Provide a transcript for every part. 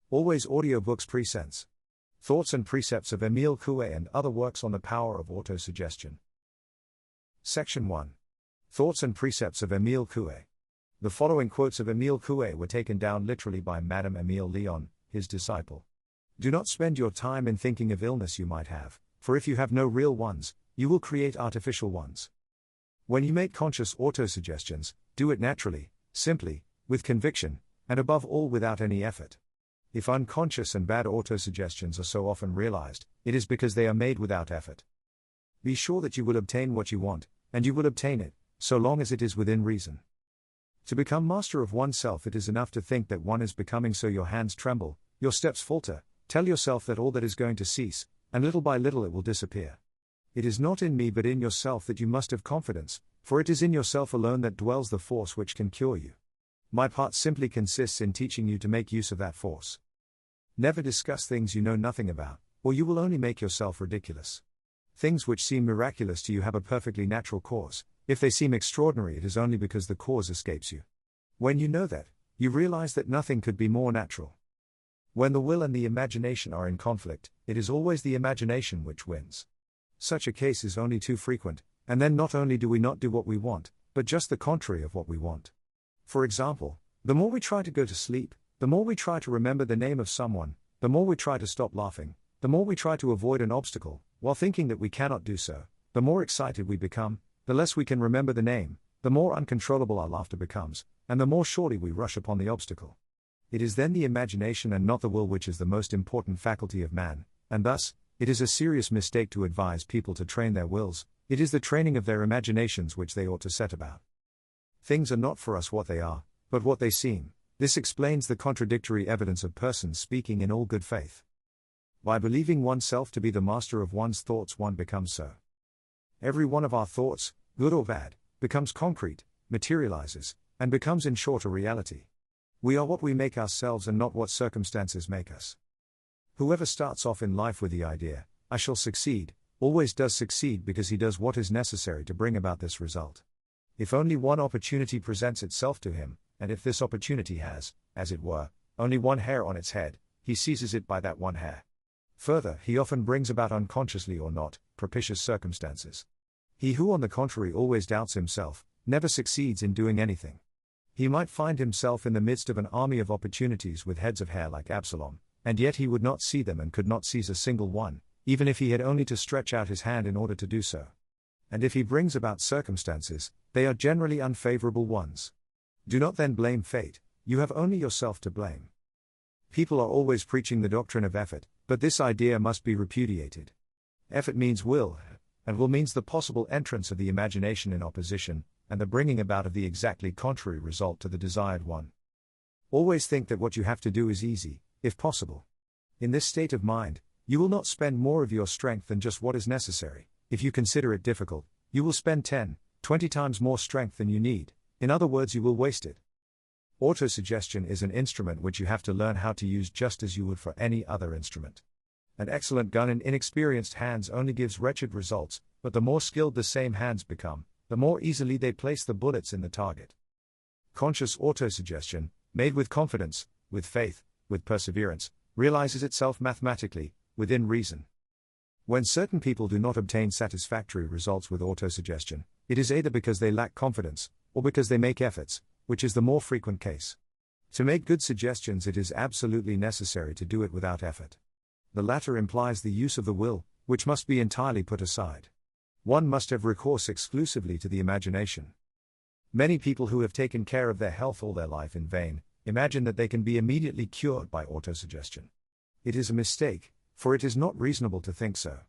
Always audiobooks presents Thoughts and Precepts of Emile Coué and Other Works on the Power of Autosuggestion. Section 1. Thoughts and Precepts of Emile Coué. The following quotes of Emile Coué were taken down literally by Madame Émile Leon, his disciple. Do not spend your time in thinking of illness you might have, for if you have no real ones, you will create artificial ones. When you make conscious autosuggestions, do it naturally, simply, with conviction, and above all without any effort. If unconscious and bad autosuggestions are so often realized, it is because they are made without effort. Be sure that you will obtain what you want, and you will obtain it, so long as it is within reason. To become master of oneself, it is enough to think that one is becoming, so your hands tremble, your steps falter. Tell yourself that all that is going to cease, and little by little it will disappear. It is not in me but in yourself that you must have confidence, for it is in yourself alone that dwells the force which can cure you. My part simply consists in teaching you to make use of that force. Never discuss things you know nothing about, or you will only make yourself ridiculous. Things which seem miraculous to you have a perfectly natural cause. If they seem extraordinary, it is only because the cause escapes you. When you know that, you realize that nothing could be more natural. When the will and the imagination are in conflict, it is always the imagination which wins. Such a case is only too frequent, and then not only do we not do what we want, but just the contrary of what we want. For example, the more we try to go to sleep, the more we try to remember the name of someone, the more we try to stop laughing, the more we try to avoid an obstacle, while thinking that we cannot do so, the more excited we become, the less we can remember the name, the more uncontrollable our laughter becomes, and the more surely we rush upon the obstacle. It is then the imagination and not the will which is the most important faculty of man, and thus, it is a serious mistake to advise people to train their wills. It is the training of their imaginations which they ought to set about. Things are not for us what they are, but what they seem. This explains the contradictory evidence of persons speaking in all good faith. By believing oneself to be the master of one's thoughts, one becomes so. Every one of our thoughts, good or bad, becomes concrete, materializes, and becomes in short a reality. We are what we make ourselves and not what circumstances make us. Whoever starts off in life with the idea, I shall succeed, always does succeed because he does what is necessary to bring about this result. If only one opportunity presents itself to him, and if this opportunity has, as it were, only one hair on its head, he seizes it by that one hair. Further, he often brings about unconsciously or not, propitious circumstances. He who on the contrary always doubts himself, never succeeds in doing anything. He might find himself in the midst of an army of opportunities with heads of hair like Absalom, and yet he would not see them and could not seize a single one, even if he had only to stretch out his hand in order to do so. And if he brings about circumstances, they are generally unfavorable ones. Do not then blame fate, you have only yourself to blame. People are always preaching the doctrine of effort, but this idea must be repudiated. Effort means will, and will means the possible entrance of the imagination in opposition, and the bringing about of the exactly contrary result to the desired one. Always think that what you have to do is easy, if possible. In this state of mind, you will not spend more of your strength than just what is necessary. If you consider it difficult, you will spend 10, 20 times more strength than you need. In other words, you will waste it. Autosuggestion is an instrument which you have to learn how to use just as you would for any other instrument. An excellent gun in inexperienced hands only gives wretched results, but the more skilled the same hands become, the more easily they place the bullets in the target. Conscious autosuggestion, made with confidence, with faith, with perseverance, realizes itself mathematically, within reason. When certain people do not obtain satisfactory results with autosuggestion, it is either because they lack confidence, or because they make efforts, which is the more frequent case. To make good suggestions, it is absolutely necessary to do it without effort. The latter implies the use of the will, which must be entirely put aside. One must have recourse exclusively to the imagination. Many people who have taken care of their health all their life in vain, imagine that they can be immediately cured by autosuggestion. It is a mistake, for it is not reasonable to think so.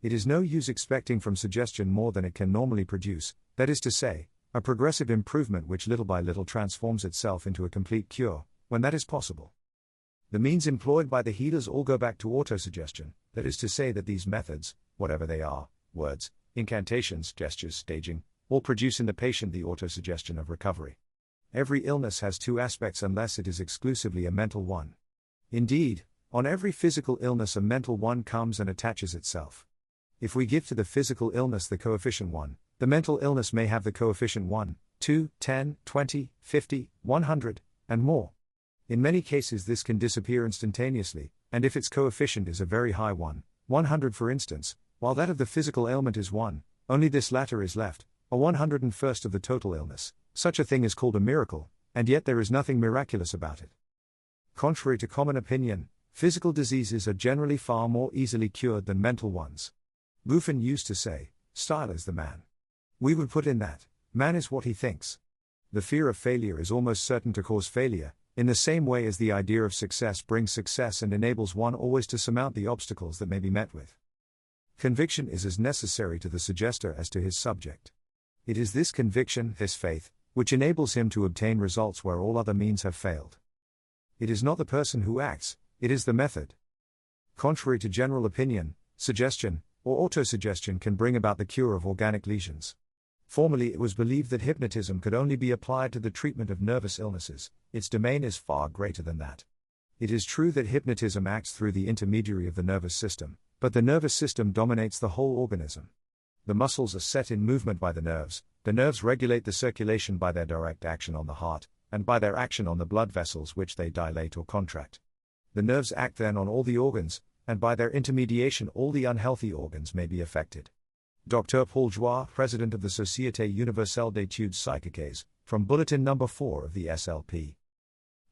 It is no use expecting from suggestion more than it can normally produce, that is to say, a progressive improvement which little by little transforms itself into a complete cure, when that is possible. The means employed by the healers all go back to autosuggestion, that is to say that these methods, whatever they are, words, incantations, gestures, staging, all produce in the patient the autosuggestion of recovery. Every illness has two aspects unless it is exclusively a mental one. Indeed, on every physical illness a mental one comes and attaches itself. If we give to the physical illness the coefficient 1, the mental illness may have the coefficient 1, 2, 10, 20, 50, 100, and more. In many cases this can disappear instantaneously, and if its coefficient is a very high one, 100 for instance, while that of the physical ailment is 1, only this latter is left, a 101st of the total illness. Such a thing is called a miracle, and yet there is nothing miraculous about it. Contrary to common opinion, physical diseases are generally far more easily cured than mental ones. Buffon used to say, "Style is the man." We would put in that, man is what he thinks. The fear of failure is almost certain to cause failure, in the same way as the idea of success brings success and enables one always to surmount the obstacles that may be met with. Conviction is as necessary to the suggester as to his subject. It is this conviction, this faith, which enables him to obtain results where all other means have failed. It is not the person who acts, it is the method. Contrary to general opinion, suggestion, or autosuggestion can bring about the cure of organic lesions. Formerly it was believed that hypnotism could only be applied to the treatment of nervous illnesses. Its domain is far greater than that. It is true that hypnotism acts through the intermediary of the nervous system, but the nervous system dominates the whole organism. The muscles are set in movement by the nerves regulate the circulation by their direct action on the heart, and by their action on the blood vessels which they dilate or contract. The nerves act then on all the organs, and by their intermediation all the unhealthy organs may be affected. Dr. Paul Joie, president of the Société Universelle d'études psychiques, from Bulletin No. 4 of the SLP.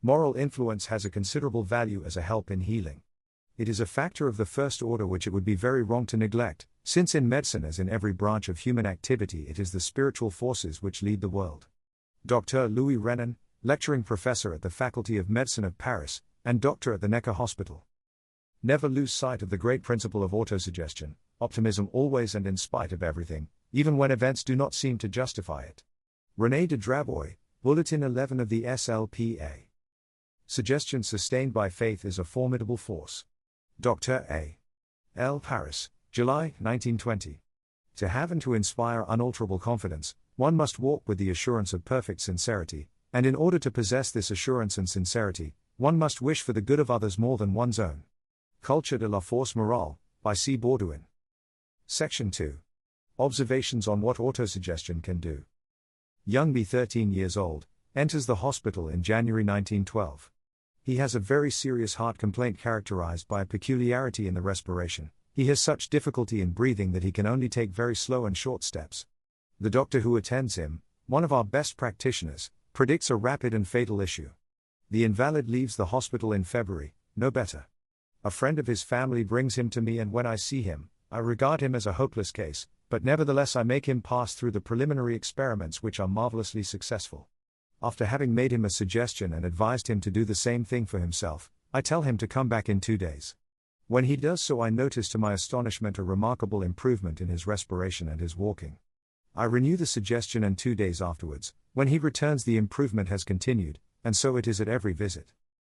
Moral influence has a considerable value as a help in healing. It is a factor of the first order which it would be very wrong to neglect, since in medicine as in every branch of human activity it is the spiritual forces which lead the world. Dr. Louis Renan, lecturing professor at the Faculty of Medicine of Paris, and doctor at the Necker Hospital. Never lose sight of the great principle of autosuggestion, optimism always and in spite of everything, even when events do not seem to justify it. René de Dravoy, Bulletin 11 of the SLPA. Suggestion sustained by faith is a formidable force. Dr. A. L. Paris, July, 1920. To have and to inspire unalterable confidence, one must walk with the assurance of perfect sincerity, and in order to possess this assurance and sincerity, one must wish for the good of others more than one's own. Culture de la force morale, by C. Bauduin. Section 2. Observations on what autosuggestion can do. Young B, 13 years old, enters the hospital in January 1912. He has a very serious heart complaint characterized by a peculiarity in the respiration. He has such difficulty in breathing that he can only take very slow and short steps. The doctor who attends him, one of our best practitioners, predicts a rapid and fatal issue. The invalid leaves the hospital in February, no better. A friend of his family brings him to me, and when I see him, I regard him as a hopeless case, but nevertheless I make him pass through the preliminary experiments which are marvelously successful. After having made him a suggestion and advised him to do the same thing for himself, I tell him to come back in 2 days. When he does so, I notice to my astonishment a remarkable improvement in his respiration and his walking. I renew the suggestion, and 2 days afterwards, when he returns, the improvement has continued, and so it is at every visit.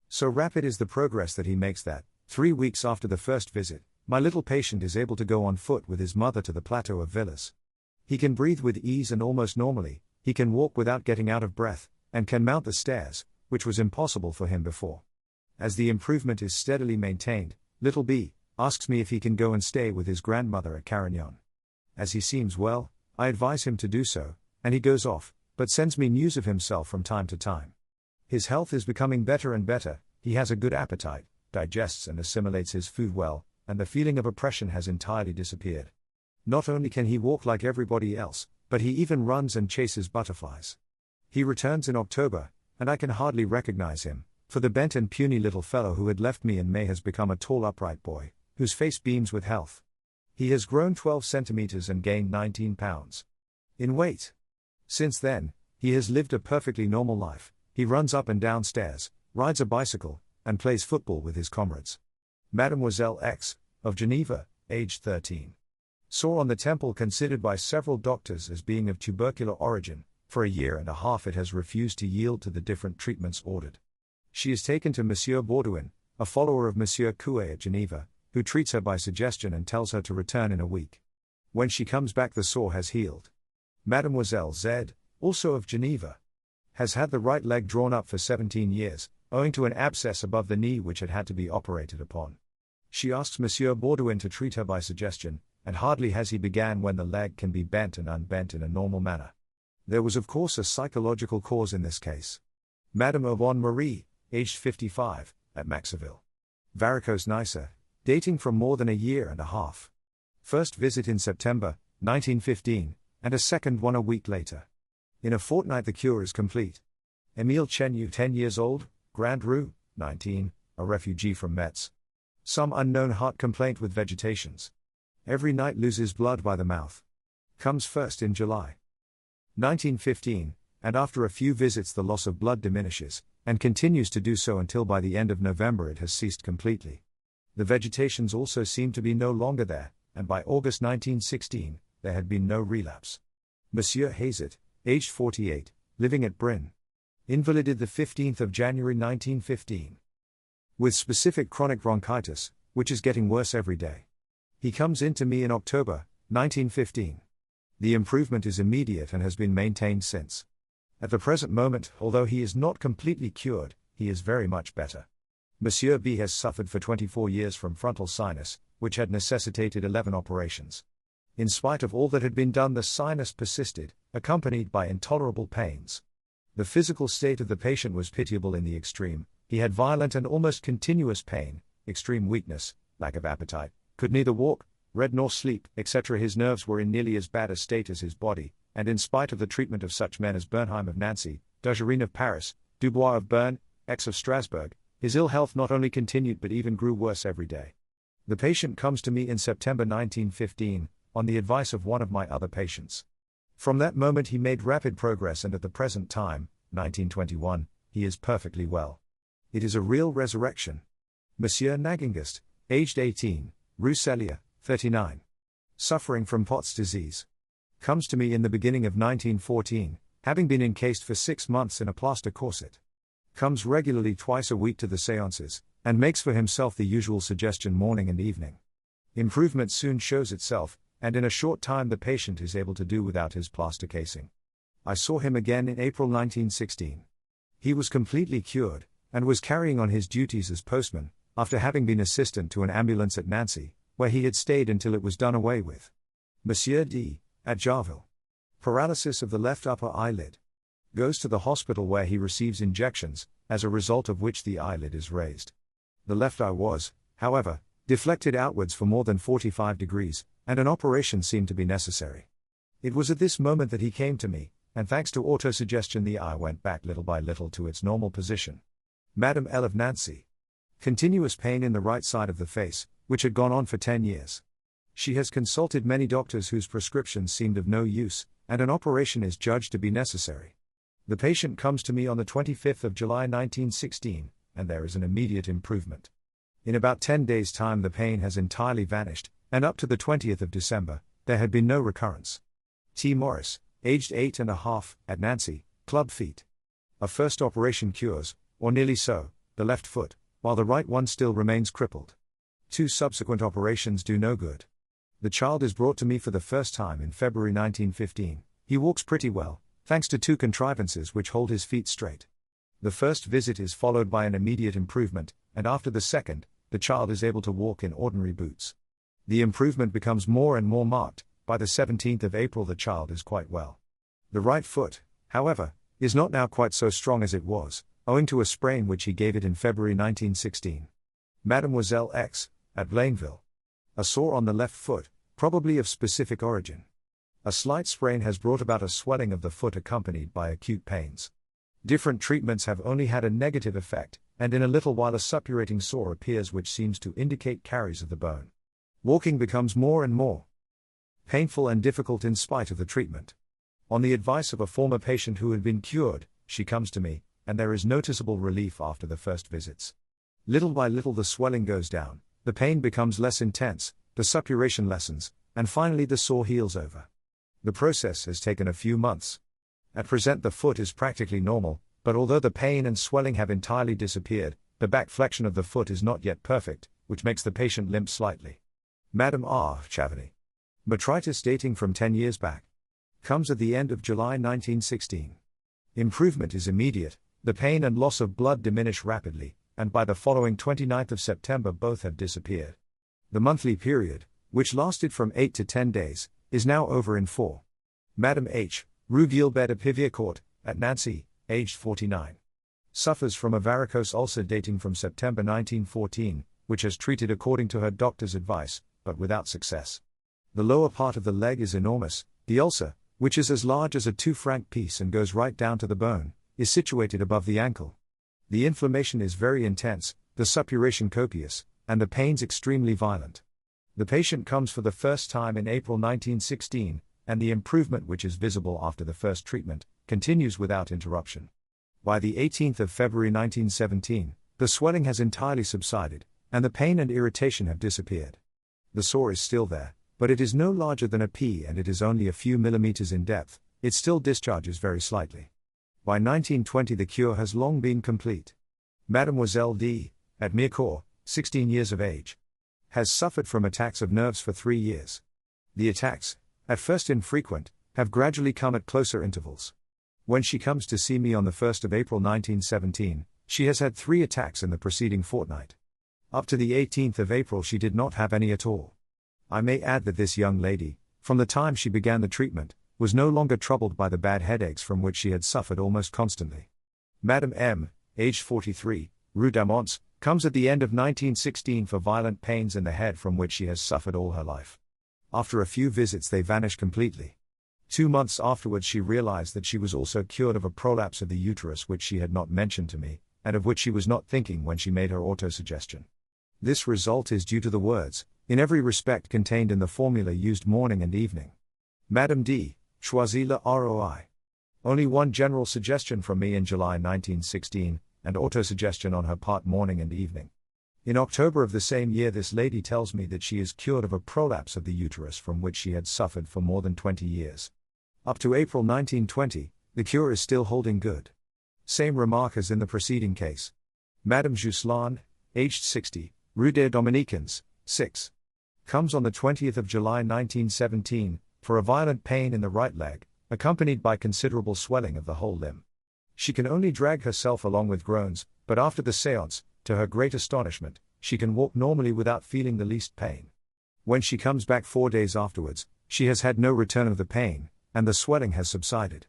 So rapid is the progress that he makes that, 3 weeks after the first visit, my little patient is able to go on foot with his mother to the plateau of Villas. He can breathe with ease and almost normally, he can walk without getting out of breath, and can mount the stairs, which was impossible for him before. As the improvement is steadily maintained, little B asks me if he can go and stay with his grandmother at Carignan. As he seems well, I advise him to do so, and he goes off, but sends me news of himself from time to time. His health is becoming better and better, he has a good appetite, digests and assimilates his food well, and the feeling of oppression has entirely disappeared. Not only can he walk like everybody else, but he even runs and chases butterflies. He returns in October, and I can hardly recognize him, for the bent and puny little fellow who had left me in May has become a tall upright boy, whose face beams with health. He has grown 12 centimeters and gained 19 pounds in weight. Since then, he has lived a perfectly normal life. He runs up and down stairs, rides a bicycle, and plays football with his comrades. Mademoiselle X, of Geneva, aged 13. Sore on the temple, considered by several doctors as being of tubercular origin. For a year and a half it has refused to yield to the different treatments ordered. She is taken to Monsieur Bauduin, a follower of Monsieur Coué at Geneva, who treats her by suggestion and tells her to return in a week. When she comes back, the sore has healed. Mademoiselle Z, also of Geneva, has had the right leg drawn up for 17 years, owing to an abscess above the knee which had to be operated upon. She asks Monsieur Bauduin to treat her by suggestion, and hardly has he began when the leg can be bent and unbent in a normal manner. There was of course a psychological cause in this case. Madame Yvonne Marie, aged 55, at Maxville. Varicose Nicer, dating from more than a year and a half. First visit in September, 1915, and a second one a week later. In a fortnight the cure is complete. Emile Coué, 10 years old, Grand Rue, 19, a refugee from Metz. Some unknown heart complaint with vegetations. Every night loses blood by the mouth. Comes first in July 1915, and after a few visits the loss of blood diminishes, and continues to do so until by the end of November it has ceased completely. The vegetations also seem to be no longer there, and by August 1916, there had been no relapse. Monsieur Hazet, aged 48, living at Brünn. Invalided the 15th of January 1915. With specific chronic bronchitis, which is getting worse every day. He comes in to me in October 1915. The improvement is immediate and has been maintained since. At the present moment, although he is not completely cured, he is very much better. Monsieur B has suffered for 24 years from frontal sinus, which had necessitated 11 operations. In spite of all that had been done, the sinus persisted, accompanied by intolerable pains. The physical state of the patient was pitiable in the extreme. He had violent and almost continuous pain, extreme weakness, lack of appetite, could neither walk, read nor sleep, etc. His nerves were in nearly as bad a state as his body, and in spite of the treatment of such men as Bernheim of Nancy, Dugerin of Paris, Dubois of Bern, X of Strasbourg, his ill health not only continued but even grew worse every day. The patient comes to me in September 1915, on the advice of one of my other patients. From that moment he made rapid progress, and at the present time, 1921, he is perfectly well. It is a real resurrection. Monsieur Nagingist, aged 18, Rue Cellier, 39. Suffering from Pott's disease. Comes to me in the beginning of 1914, having been encased for 6 months in a plaster corset. Comes regularly twice a week to the séances, and makes for himself the usual suggestion morning and evening. Improvement soon shows itself, and in a short time the patient is able to do without his plaster casing. I saw him again in April 1916. He was completely cured, and was carrying on his duties as postman, after having been assistant to an ambulance at Nancy, where he had stayed until it was done away with. Monsieur D, at Jarville. Paralysis of the left upper eyelid. Goes to the hospital where he receives injections, as a result of which the eyelid is raised. The left eye was, however, deflected outwards for more than 45 degrees, and an operation seemed to be necessary. It was at this moment that he came to me, and thanks to autosuggestion the eye went back little by little to its normal position. Madame L of Nancy. Continuous pain in the right side of the face, which had gone on for 10 years. She has consulted many doctors whose prescriptions seemed of no use, and an operation is judged to be necessary. The patient comes to me on the 25th of July 1916, and there is an immediate improvement. In about 10 days' time the pain has entirely vanished, and up to the 20th of December, there had been no recurrence. T. Morris, aged 8.5, at Nancy, club feet. A first operation cures, or nearly so, the left foot, while the right one still remains crippled. 2 subsequent operations do no good. The child is brought to me for the first time in February 1915. He walks pretty well, thanks to 2 contrivances which hold his feet straight. The first visit is followed by an immediate improvement, and after the second, the child is able to walk in ordinary boots. The improvement becomes more and more marked. By the 17th of April the child is quite well. The right foot, however, is not now quite so strong as it was, owing to a sprain which he gave it in February 1916. Mademoiselle X, at Blainville. A sore on the left foot, probably of specific origin. A slight sprain has brought about a swelling of the foot accompanied by acute pains. Different treatments have only had a negative effect, and in a little while a suppurating sore appears which seems to indicate caries of the bone. Walking becomes more and more painful and difficult in spite of the treatment. On the advice of a former patient who had been cured, she comes to me, and there is noticeable relief after the first visits. Little by little the swelling goes down, the pain becomes less intense, the suppuration lessens, and finally the sore heals over. The process has taken a few months. At present the foot is practically normal, but although the pain and swelling have entirely disappeared, the back flexion of the foot is not yet perfect, which makes the patient limp slightly. Madame R. Chavany. Metritis dating from 10 years back. Comes at the end of July 1916. Improvement is immediate, the pain and loss of blood diminish rapidly, and by the following 29th of September both have disappeared. The monthly period, which lasted from 8 to 10 days, is now over in 4. Madame H., Rue Gilbert de Piviacourt, at Nancy, aged 49. Suffers from a varicose ulcer dating from September 1914, which has treated according to her doctor's advice, but without success. The lower part of the leg is enormous. The ulcer, which is as large as a 2-franc piece and goes right down to the bone, is situated above the ankle. The inflammation is very intense, the suppuration copious, and the pains extremely violent. The patient comes for the first time in April 1916, and the improvement, which is visible after the first treatment, continues without interruption. By the 18th of February 1917, the swelling has entirely subsided, and the pain and irritation have disappeared. The sore is still there, but it is no larger than a pea and it is only a few millimeters in depth. It still discharges very slightly. By 1920 the cure has long been complete. Mademoiselle D., at Mirecourt, 16 years of age, has suffered from attacks of nerves for 3 years. The attacks, at first infrequent, have gradually come at closer intervals. When she comes to see me on the 1st of April 1917, she has had 3 attacks in the preceding fortnight. Up to the 18th of April she did not have any at all. I may add that this young lady, from the time she began the treatment, was no longer troubled by the bad headaches from which she had suffered almost constantly. Madame M., aged 43, Rue d'Amance, comes at the end of 1916 for violent pains in the head from which she has suffered all her life. After a few visits they vanish completely. 2 months afterwards she realized that she was also cured of a prolapse of the uterus which she had not mentioned to me, and of which she was not thinking when she made her autosuggestion. This result is due to the words, in every respect contained in the formula used morning and evening. Madame D. Choisis le ROI. Only one general suggestion from me in July 1916, and autosuggestion on her part morning and evening. In October of the same year this lady tells me that she is cured of a prolapse of the uterus from which she had suffered for more than 20 years. Up to April 1920, the cure is still holding good. Same remark as in the preceding case. Madame Jousselin, aged 60, Rue des Dominicains, 6. Comes on the 20th of July 1917, for a violent pain in the right leg, accompanied by considerable swelling of the whole limb. She can only drag herself along with groans, but after the séance, to her great astonishment, she can walk normally without feeling the least pain. When she comes back 4 days afterwards, she has had no return of the pain, and the swelling has subsided.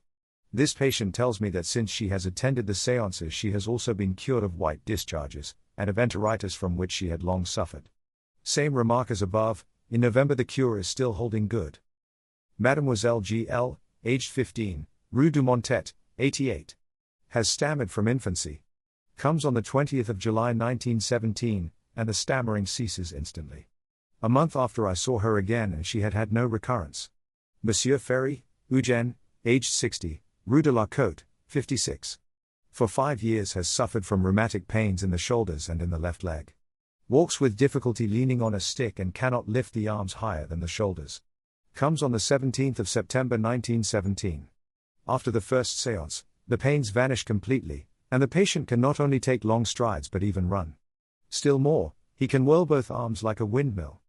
This patient tells me that since she has attended the séances she has also been cured of white discharges, and of enteritis from which she had long suffered. Same remark as above, in November the cure is still holding good. Mademoiselle G.L., aged 15, Rue du Montet, 88. Has stammered from infancy. Comes on the 20th of July 1917, and the stammering ceases instantly. A month after I saw her again and she had had no recurrence. Monsieur Ferry, Eugène, aged 60, Rue de la Côte, 56. For 5 years has suffered from rheumatic pains in the shoulders and in the left leg. Walks with difficulty leaning on a stick and cannot lift the arms higher than the shoulders. Comes on the 17th of September 1917. After the first séance, the pains vanish completely, and the patient can not only take long strides but even run. Still more, he can whirl both arms like a windmill.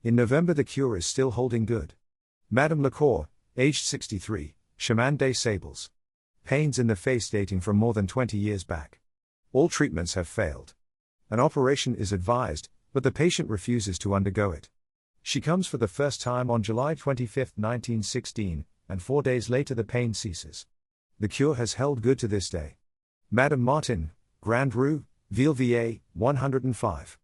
In November the cure is still holding good. Madame Lecour, aged 63, Chemin des Sables. Pains in the face dating from more than 20 years back. All treatments have failed. An operation is advised, but the patient refuses to undergo it. She comes for the first time on July 25, 1916, and 4 days later the pain ceases. The cure has held good to this day. Madame Martin, Grande Rue, Villevillers, 105.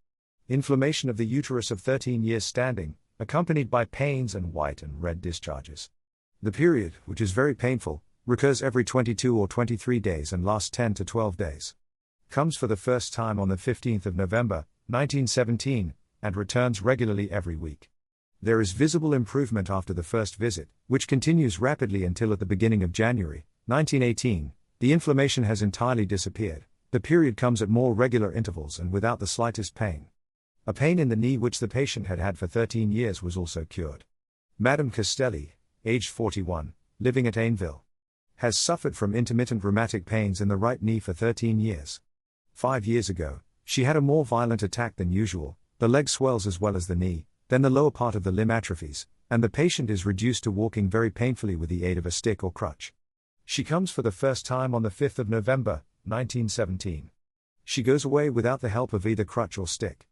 Inflammation of the uterus of 13 years standing, accompanied by pains and white and red discharges. The period, which is very painful, recurs every 22 or 23 days and lasts 10 to 12 days. Comes for the first time on the 15th of November, 1917, and returns regularly every week. There is visible improvement after the first visit, which continues rapidly until at the beginning of January, 1918, the inflammation has entirely disappeared. The period comes at more regular intervals and without the slightest pain. A pain in the knee which the patient had had for 13 years was also cured. Madame Castelli, aged 41, living at Aineville, has suffered from intermittent rheumatic pains in the right knee for 13 years. 5 years ago, she had a more violent attack than usual. The leg swells as well as the knee, then the lower part of the limb atrophies, and the patient is reduced to walking very painfully with the aid of a stick or crutch. She comes for the first time on the 5th of November, 1917. She goes away without the help of either crutch or stick.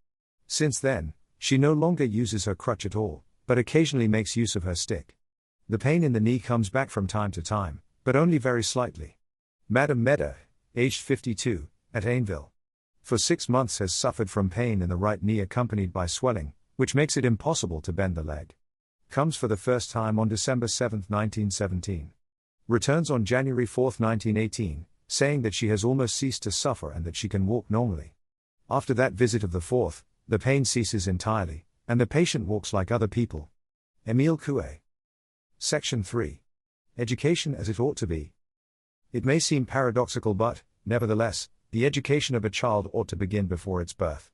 Since then, she no longer uses her crutch at all, but occasionally makes use of her stick. The pain in the knee comes back from time to time, but only very slightly. Madame Meda, aged 52, at Aineville. For 6 months has suffered from pain in the right knee accompanied by swelling, which makes it impossible to bend the leg. Comes for the first time on December 7, 1917. Returns on January 4, 1918, saying that she has almost ceased to suffer and that she can walk normally. After that visit of the 4th, the pain ceases entirely, and the patient walks like other people. Emile Coué. Section 3. Education as it ought to be. It may seem paradoxical but, nevertheless, the education of a child ought to begin before its birth.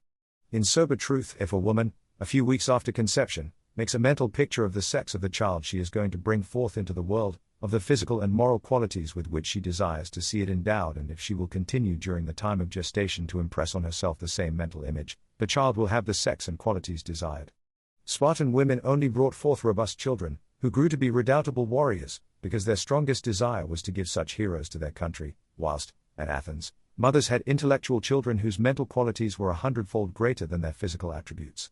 In sober truth, if a woman, a few weeks after conception, makes a mental picture of the sex of the child she is going to bring forth into the world, of the physical and moral qualities with which she desires to see it endowed, and if she will continue during the time of gestation to impress on herself the same mental image, the child will have the sex and qualities desired. Spartan women only brought forth robust children, who grew to be redoubtable warriors, because their strongest desire was to give such heroes to their country, whilst, at Athens, mothers had intellectual children whose mental qualities were 100-fold greater than their physical attributes.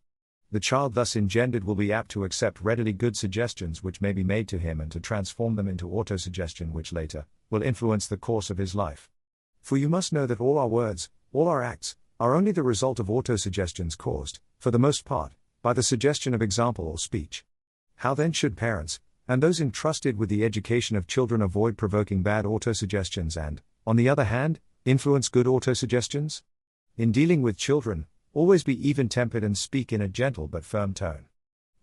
The child thus engendered will be apt to accept readily good suggestions which may be made to him and to transform them into autosuggestion which later will influence the course of his life. For you must know that all our words, all our acts, are only the result of autosuggestions caused, for the most part, by the suggestion of example or speech. How then should parents, and those entrusted with the education of children, avoid provoking bad autosuggestions and, on the other hand, influence good autosuggestions? In dealing with children, always be even-tempered and speak in a gentle but firm tone.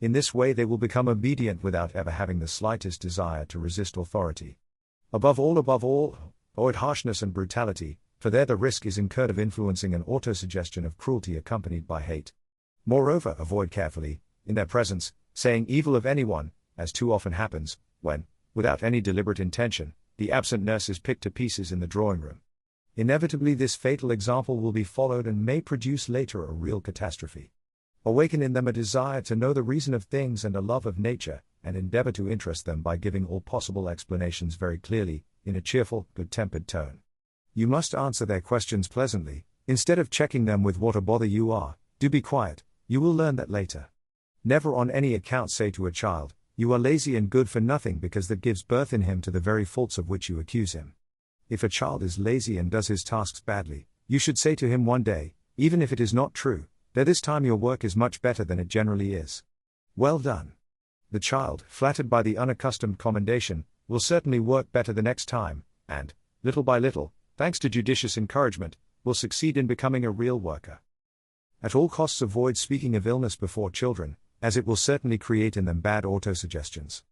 In this way they will become obedient without ever having the slightest desire to resist authority. Above all, avoid harshness and brutality, for there the risk is incurred of influencing an autosuggestion of cruelty accompanied by hate. Moreover, avoid carefully, in their presence, saying evil of anyone, as too often happens, when, without any deliberate intention, the absent nurse is picked to pieces in the drawing room. Inevitably this fatal example will be followed and may produce later a real catastrophe. Awaken in them a desire to know the reason of things and a love of nature, and endeavor to interest them by giving all possible explanations very clearly, in a cheerful, good-tempered tone. You must answer their questions pleasantly, instead of checking them with what a bother you are. Do be quiet, you will learn that later. Never on any account say to a child, you are lazy and good for nothing, because that gives birth in him to the very faults of which you accuse him. If a child is lazy and does his tasks badly, you should say to him one day, even if it is not true, that this time your work is much better than it generally is. Well done. The child, flattered by the unaccustomed commendation, will certainly work better the next time, and, little by little, thanks to judicious encouragement, will succeed in becoming a real worker. At all costs avoid speaking of illness before children, as it will certainly create in them bad autosuggestions.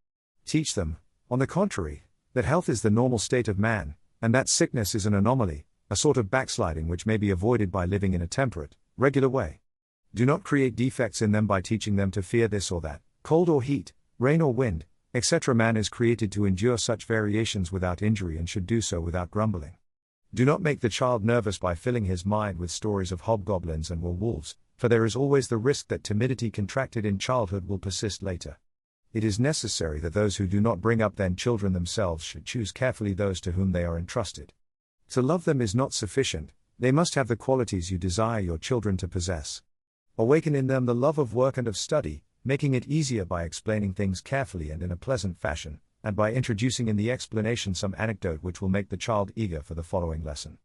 Teach them, on the contrary, that health is the normal state of man, and that sickness is an anomaly, a sort of backsliding which may be avoided by living in a temperate, regular way. Do not create defects in them by teaching them to fear this or that, cold or heat, rain or wind, etc. Man is created to endure such variations without injury and should do so without grumbling. Do not make the child nervous by filling his mind with stories of hobgoblins and werewolves, for there is always the risk that timidity contracted in childhood will persist later. It is necessary that those who do not bring up then children themselves should choose carefully those to whom they are entrusted. To love them is not sufficient, they must have the qualities you desire your children to possess. Awaken in them the love of work and of study, making it easier by explaining things carefully and in a pleasant fashion, and by introducing in the explanation some anecdote which will make the child eager for the following lesson.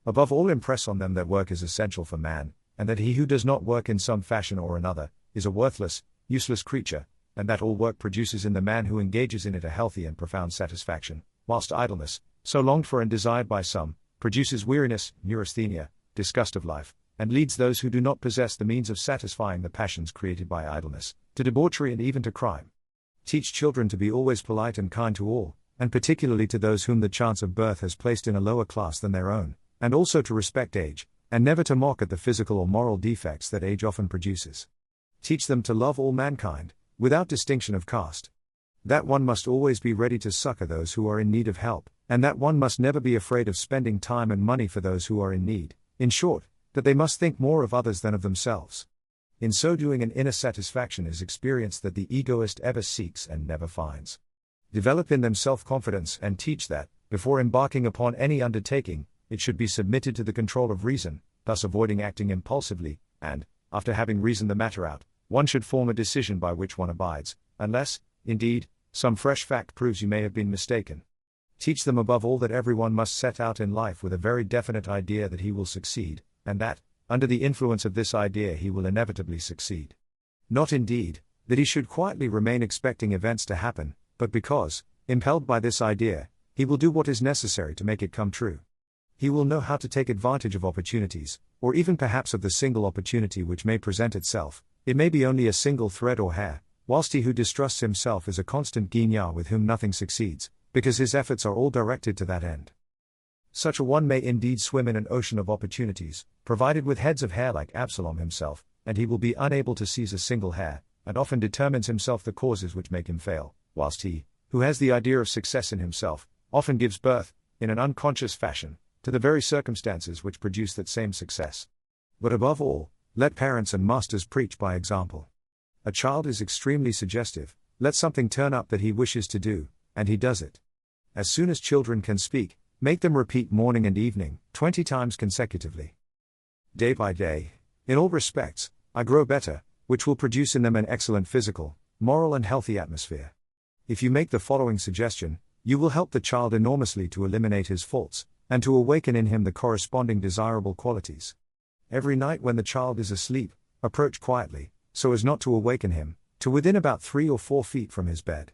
Above all, impress on them that work is essential for man, and that he who does not work in some fashion or another, is a worthless, useless creature, and that all work produces in the man who engages in it a healthy and profound satisfaction, whilst idleness, so longed for and desired by some, produces weariness, neurasthenia, disgust of life, and leads those who do not possess the means of satisfying the passions created by idleness, to debauchery and even to crime. Teach children to be always polite and kind to all, and particularly to those whom the chance of birth has placed in a lower class than their own, and also to respect age, and never to mock at the physical or moral defects that age often produces. Teach them to love all mankind, without distinction of caste. That one must always be ready to succor those who are in need of help, and that one must never be afraid of spending time and money for those who are in need. In short, that they must think more of others than of themselves. In so doing, an inner satisfaction is experienced that the egoist ever seeks and never finds. Develop in them self-confidence and teach that, before embarking upon any undertaking, it should be submitted to the control of reason, thus avoiding acting impulsively, and, after having reasoned the matter out, one should form a decision by which one abides, unless, indeed, some fresh fact proves you may have been mistaken. Teach them above all that everyone must set out in life with a very definite idea that he will succeed, and that, under the influence of this idea he will inevitably succeed. Not indeed, that he should quietly remain expecting events to happen, but because, impelled by this idea, he will do what is necessary to make it come true. He will know how to take advantage of opportunities, or even perhaps of the single opportunity which may present itself. It may be only a single thread or hair, whilst he who distrusts himself is a constant guignard with whom nothing succeeds, because his efforts are all directed to that end. Such a one may indeed swim in an ocean of opportunities, provided with heads of hair like Absalom himself, and he will be unable to seize a single hair, and often determines himself the causes which make him fail, whilst he, who has the idea of success in himself, often gives birth, in an unconscious fashion, to the very circumstances which produce that same success. But above all, let parents and masters preach by example. A child is extremely suggestive. Let something turn up that he wishes to do, and he does it. As soon as children can speak, make them repeat morning and evening, 20 times consecutively. Day by day, in all respects, I grow better, which will produce in them an excellent physical, moral and healthy atmosphere. If you make the following suggestion, you will help the child enormously to eliminate his faults, and to awaken in him the corresponding desirable qualities. Every night when the child is asleep, approach quietly, so as not to awaken him, to within about 3 or 4 feet from his bed.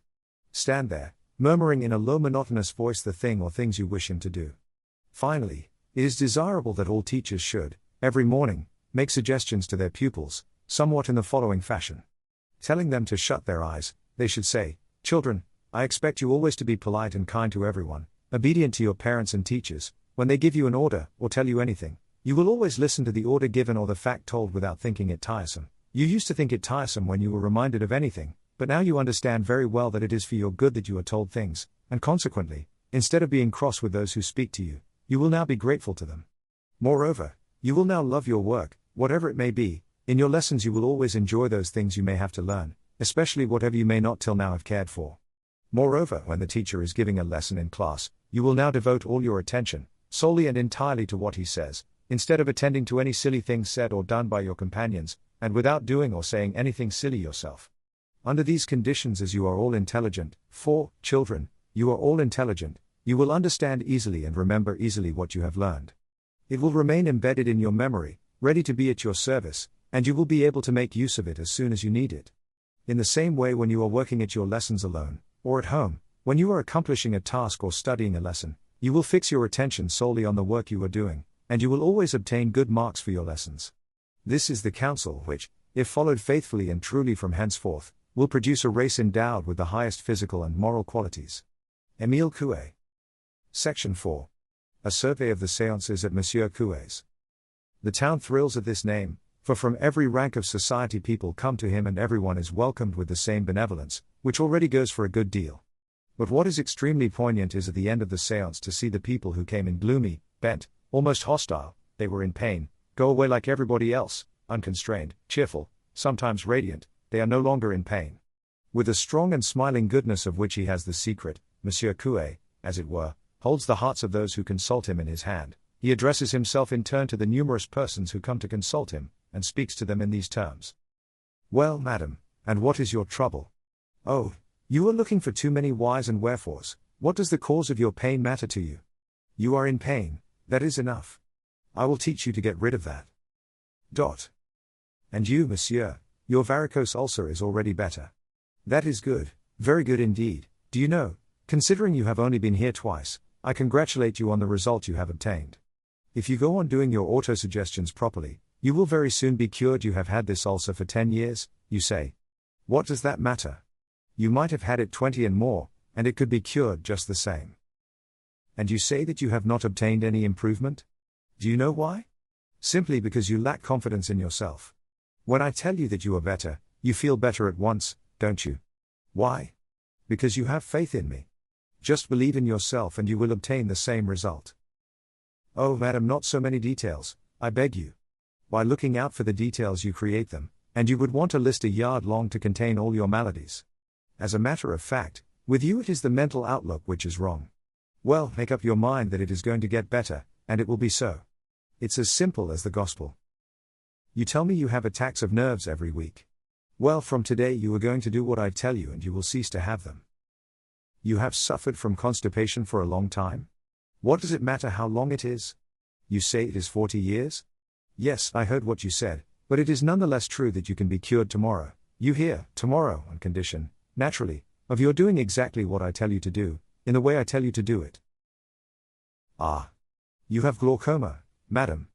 Stand there, murmuring in a low monotonous voice the thing or things you wish him to do. Finally, it is desirable that all teachers should, every morning, make suggestions to their pupils, somewhat in the following fashion. Telling them to shut their eyes, they should say, "Children, I expect you always to be polite and kind to everyone, obedient to your parents and teachers. When they give you an order, or tell you anything, you will always listen to the order given or the fact told without thinking it tiresome. You used to think it tiresome when you were reminded of anything, but now you understand very well that it is for your good that you are told things, and consequently, instead of being cross with those who speak to you, you will now be grateful to them. Moreover, you will now love your work, whatever it may be. In your lessons you will always enjoy those things you may have to learn, especially whatever you may not till now have cared for. Moreover, when the teacher is giving a lesson in class, you will now devote all your attention, solely and entirely to what he says, instead of attending to any silly things said or done by your companions, and without doing or saying anything silly yourself. Under these conditions, as you are all intelligent, for, children, you are all intelligent, you will understand easily and remember easily what you have learned. It will remain embedded in your memory, ready to be at your service, and you will be able to make use of it as soon as you need it. In the same way, when you are working at your lessons alone, or at home, when you are accomplishing a task or studying a lesson, you will fix your attention solely on the work you are doing, and you will always obtain good marks for your lessons. This is the counsel which, if followed faithfully and truly from henceforth, will produce a race endowed with the highest physical and moral qualities. Emile Coué. Section 4. A survey of the séances at Monsieur Coué's. The town thrills at this name, for from every rank of society people come to him and everyone is welcomed with the same benevolence, which already goes for a good deal. But what is extremely poignant is at the end of the séance to see the people who came in gloomy, bent, almost hostile, they were in pain, go away like everybody else, unconstrained, cheerful, sometimes radiant. They are no longer in pain. With a strong and smiling goodness of which he has the secret, Monsieur Coué, as it were, holds the hearts of those who consult him in his hand. He addresses himself in turn to the numerous persons who come to consult him, and speaks to them in these terms. "Well, madam, and what is your trouble? Oh, you are looking for too many whys and wherefores. What does the cause of your pain matter to you? You are in pain, that is enough. I will teach you to get rid of that. And you, monsieur, your varicose ulcer is already better. That is good, very good indeed. Do you know, considering you have only been here twice, I congratulate you on the result you have obtained. If you go on doing your autosuggestions properly, you will very soon be cured. You have had this ulcer for 10 years, you say. What does that matter? You might have had it 20 and more, and it could be cured just the same. And you say that you have not obtained any improvement? Do you know why? Simply because you lack confidence in yourself. When I tell you that you are better, you feel better at once, don't you? Why? Because you have faith in me. Just believe in yourself and you will obtain the same result. Oh, madam, not so many details, I beg you. By looking out for the details you create them, and you would want a list a yard long to contain all your maladies. As a matter of fact, with you it is the mental outlook which is wrong. Well, make up your mind that it is going to get better, and it will be so. It's as simple as the gospel. You tell me you have attacks of nerves every week. Well, from today you are going to do what I tell you and you will cease to have them. You have suffered from constipation for a long time? What does it matter how long it is? You say it is 40 years? Yes, I heard what you said, but it is nonetheless true that you can be cured tomorrow. You hear, tomorrow, on condition, naturally, of your doing exactly what I tell you to do, in the way I tell you to do it. Ah. You have glaucoma, madam.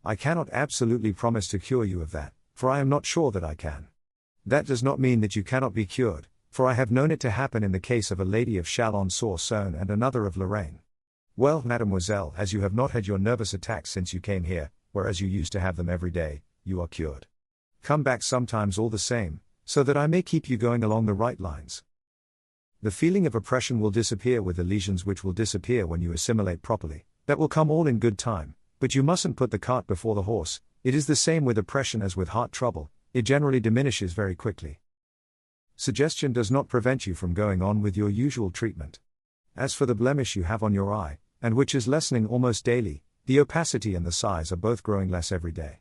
I cannot absolutely promise to cure you of that, for I am not sure that I can. That does not mean that you cannot be cured, for I have known it to happen in the case of a lady of Chalon-sur-Saône and another of Lorraine. Well, mademoiselle, as you have not had your nervous attacks since you came here, whereas you used to have them every day, you are cured. Come back sometimes all the same, so that I may keep you going along the right lines. The feeling of oppression will disappear with the lesions, which will disappear when you assimilate properly. That will come all in good time, but you mustn't put the cart before the horse. It is the same with oppression as with heart trouble, it generally diminishes very quickly. Suggestion does not prevent you from going on with your usual treatment. As for the blemish you have on your eye, and which is lessening almost daily, the opacity and the size are both growing less every day.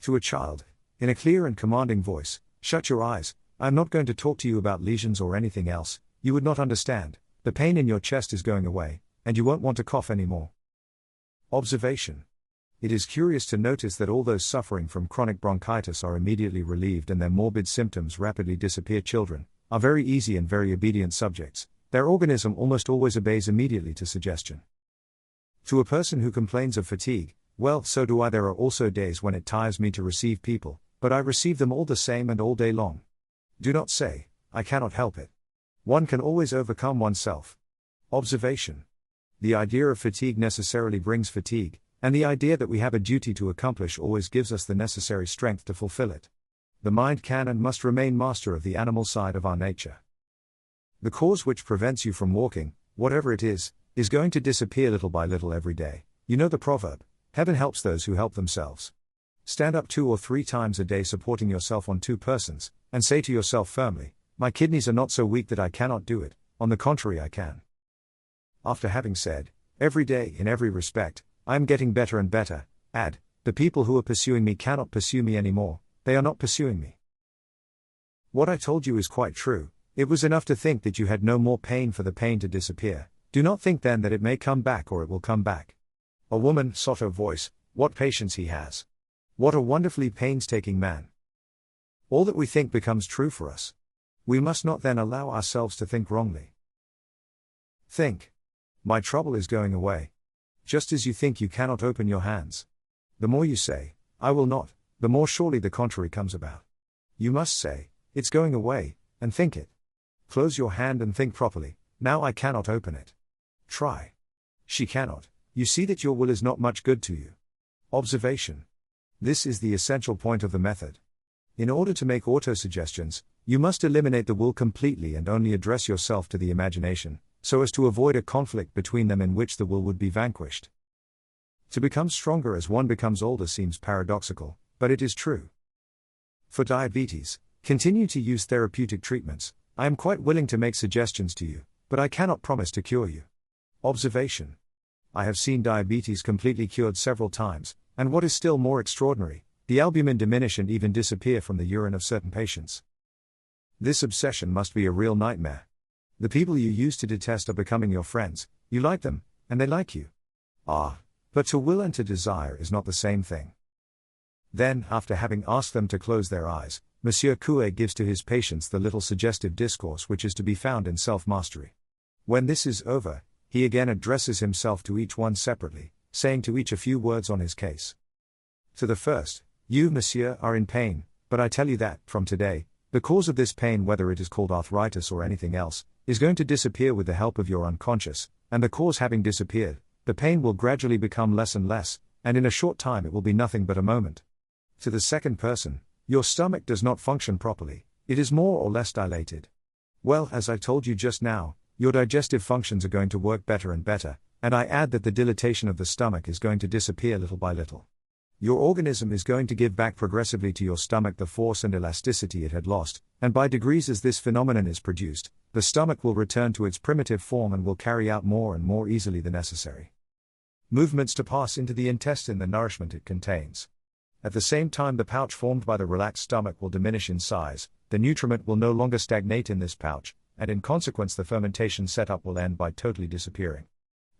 To a child, in a clear and commanding voice, shut your eyes, I am not going to talk to you about lesions or anything else, you would not understand, the pain in your chest is going away, and you won't want to cough anymore. Observation. It is curious to notice that all those suffering from chronic bronchitis are immediately relieved and their morbid symptoms rapidly disappear. Children are very easy and very obedient subjects. Their organism almost always obeys immediately to suggestion. To a person who complains of fatigue, well, so do I. There are also days when it tires me to receive people, but I receive them all the same and all day long. Do not say, I cannot help it. One can always overcome oneself. Observation. The idea of fatigue necessarily brings fatigue, and the idea that we have a duty to accomplish always gives us the necessary strength to fulfill it. The mind can and must remain master of the animal side of our nature. The cause which prevents you from walking, whatever it is going to disappear little by little every day. You know the proverb, heaven helps those who help themselves. Stand up 2 or 3 times a day supporting yourself on 2 persons, and say to yourself firmly, my kidneys are not so weak that I cannot do it, on the contrary I can. After having said, every day in every respect, I am getting better and better, add, the people who are pursuing me cannot pursue me anymore, they are not pursuing me. What I told you is quite true, it was enough to think that you had no more pain for the pain to disappear, do not think then that it may come back or it will come back. A woman, sotto voice, what patience he has. What a wonderfully painstaking man. All that we think becomes true for us. We must not then allow ourselves to think wrongly. Think. My trouble is going away. Just as you think you cannot open your hands. The more you say, I will not, the more surely the contrary comes about. You must say, it's going away, and think it. Close your hand and think properly, now I cannot open it. Try. She cannot, you see that your will is not much good to you. Observation. This is the essential point of the method. In order to make autosuggestions, you must eliminate the will completely and only address yourself to the imagination, so as to avoid a conflict between them in which the will would be vanquished. To become stronger as one becomes older seems paradoxical, but it is true. For diabetes, continue to use therapeutic treatments. I am quite willing to make suggestions to you, but I cannot promise to cure you. Observation. I have seen diabetes completely cured several times, and what is still more extraordinary, the albumin diminish and even disappear from the urine of certain patients. This obsession must be a real nightmare. The people you used to detest are becoming your friends, you like them, and they like you. Ah, but to will and to desire is not the same thing. Then, after having asked them to close their eyes, Monsieur Coué gives to his patients the little suggestive discourse which is to be found in self-mastery. When this is over, he again addresses himself to each one separately, saying to each a few words on his case. To the first, you, monsieur, are in pain, but I tell you that, from today, the cause of this pain, whether it is called arthritis or anything else, is going to disappear with the help of your unconscious, and the cause having disappeared, the pain will gradually become less and less, and in a short time it will be nothing but a moment. To the second person, your stomach does not function properly, it is more or less dilated. Well, as I told you just now, your digestive functions are going to work better and better, and I add that the dilatation of the stomach is going to disappear little by little. Your organism is going to give back progressively to your stomach the force and elasticity it had lost, and by degrees as this phenomenon is produced, the stomach will return to its primitive form and will carry out more and more easily the necessary movements to pass into the intestine the nourishment it contains. At the same time, the pouch formed by the relaxed stomach will diminish in size, the nutriment will no longer stagnate in this pouch, and in consequence the fermentation setup will end by totally disappearing.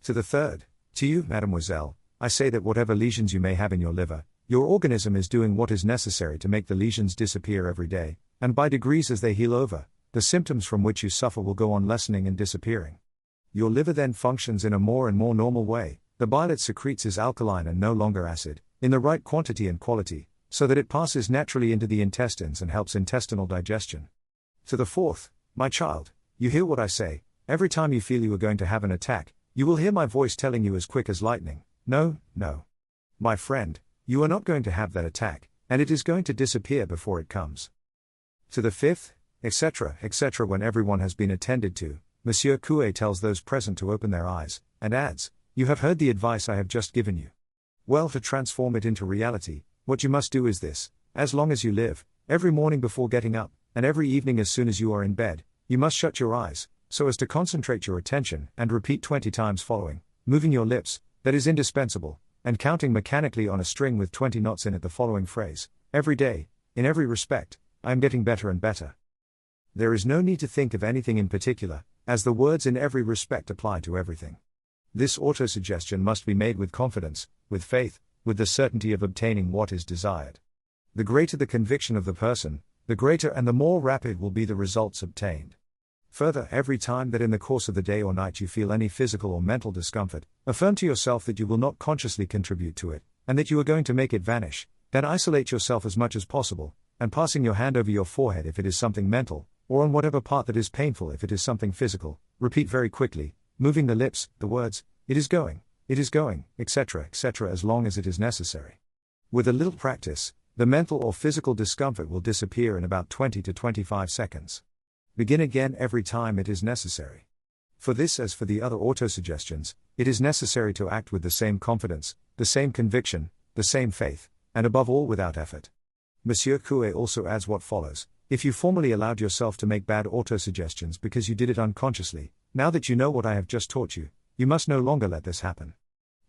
To the third, to you, mademoiselle, I say that whatever lesions you may have in your liver, your organism is doing what is necessary to make the lesions disappear every day, and by degrees as they heal over, the symptoms from which you suffer will go on lessening and disappearing. Your liver then functions in a more and more normal way. The bile it secretes is alkaline and no longer acid, in the right quantity and quality, so that it passes naturally into the intestines and helps intestinal digestion. To the fourth, my child, you hear what I say. Every time you feel you are going to have an attack, you will hear my voice telling you as quick as lightning, no, no. My friend, you are not going to have that attack, and it is going to disappear before it comes. To the fifth, etc., etc. When everyone has been attended to, Monsieur Coué tells those present to open their eyes, and adds, you have heard the advice I have just given you. Well, to transform it into reality, what you must do is this: as long as you live, every morning before getting up, and every evening as soon as you are in bed, you must shut your eyes, so as to concentrate your attention, and repeat 20 times following, moving your lips, that is indispensable, and counting mechanically on a string with 20 knots in it the following phrase: every day, in every respect, I am getting better and better. There is no need to think of anything in particular, as the words in every respect apply to everything. This autosuggestion must be made with confidence, with faith, with the certainty of obtaining what is desired. The greater the conviction of the person, the greater and the more rapid will be the results obtained. Further, every time that in the course of the day or night you feel any physical or mental discomfort, affirm to yourself that you will not consciously contribute to it, and that you are going to make it vanish. Then isolate yourself as much as possible, and passing your hand over your forehead if it is something mental, or on whatever part that is painful if it is something physical, repeat very quickly, moving the lips, the words, it is going, etc., etc. as long as it is necessary. With a little practice, the mental or physical discomfort will disappear in about 20 to 25 seconds. Begin again every time it is necessary. For this, as for the other autosuggestions, it is necessary to act with the same confidence, the same conviction, the same faith, and above all without effort. Monsieur Coué also adds what follows: if you formerly allowed yourself to make bad autosuggestions because you did it unconsciously, now that you know what I have just taught you, you must no longer let this happen.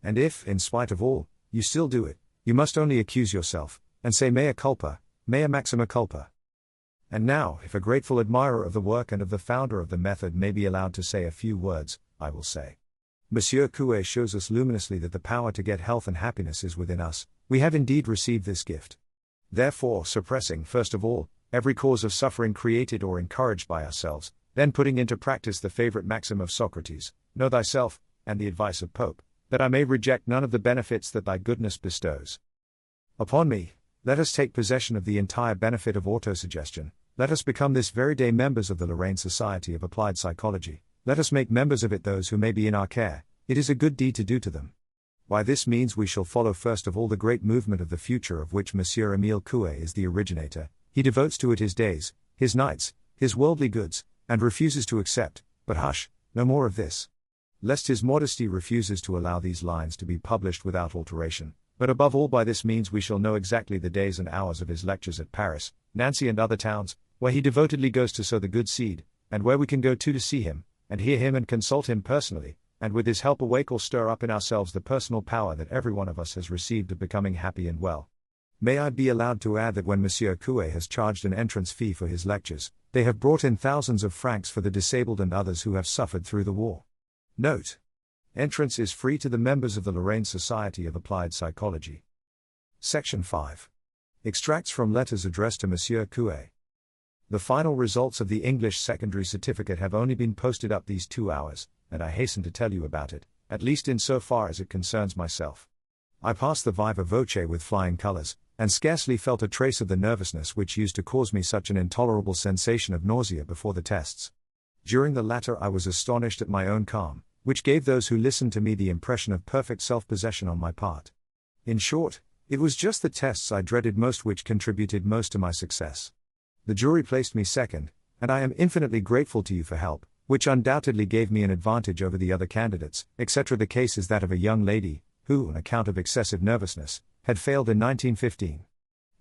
And if, in spite of all, you still do it, you must only accuse yourself, and say mea culpa, mea maxima culpa. And now, if a grateful admirer of the work and of the founder of the method may be allowed to say a few words, I will say. Monsieur Coué shows us luminously that the power to get health and happiness is within us. We have indeed received this gift. Therefore, suppressing, first of all, every cause of suffering created or encouraged by ourselves, then putting into practice the favorite maxim of Socrates, know thyself, and the advice of Pope, that I may reject none of the benefits that thy goodness bestows upon me, let us take possession of the entire benefit of autosuggestion. Let us become this very day members of the Lorraine Society of Applied Psychology. Let us make members of it those who may be in our care. It is a good deed to do to them. By this means we shall follow first of all the great movement of the future of which Monsieur Emile Coué is the originator. He devotes to it his days, his nights, his worldly goods, and refuses to accept, but hush, no more of this. Lest his modesty refuses to allow these lines to be published without alteration. But above all, by this means we shall know exactly the days and hours of his lectures at Paris, Nancy and other towns, where he devotedly goes to sow the good seed, and where we can go to see him, and hear him and consult him personally, and with his help awake or stir up in ourselves the personal power that every one of us has received of becoming happy and well. May I be allowed to add that when Monsieur Coué has charged an entrance fee for his lectures, they have brought in thousands of francs for the disabled and others who have suffered through the war. Note: entrance is free to the members of the Lorraine Society of Applied Psychology. Section 5. Extracts from letters addressed to Monsieur Coué. The final results of the English secondary certificate have only been posted up these 2 hours, and I hasten to tell you about it, at least in so far as it concerns myself. I passed the viva voce with flying colors, and scarcely felt a trace of the nervousness which used to cause me such an intolerable sensation of nausea before the tests. During the latter I was astonished at my own calm, which gave those who listened to me the impression of perfect self-possession on my part. In short, it was just the tests I dreaded most which contributed most to my success. The jury placed me second, and I am infinitely grateful to you for help, which undoubtedly gave me an advantage over the other candidates, etc. The case is that of a young lady, who, on account of excessive nervousness, had failed in 1915.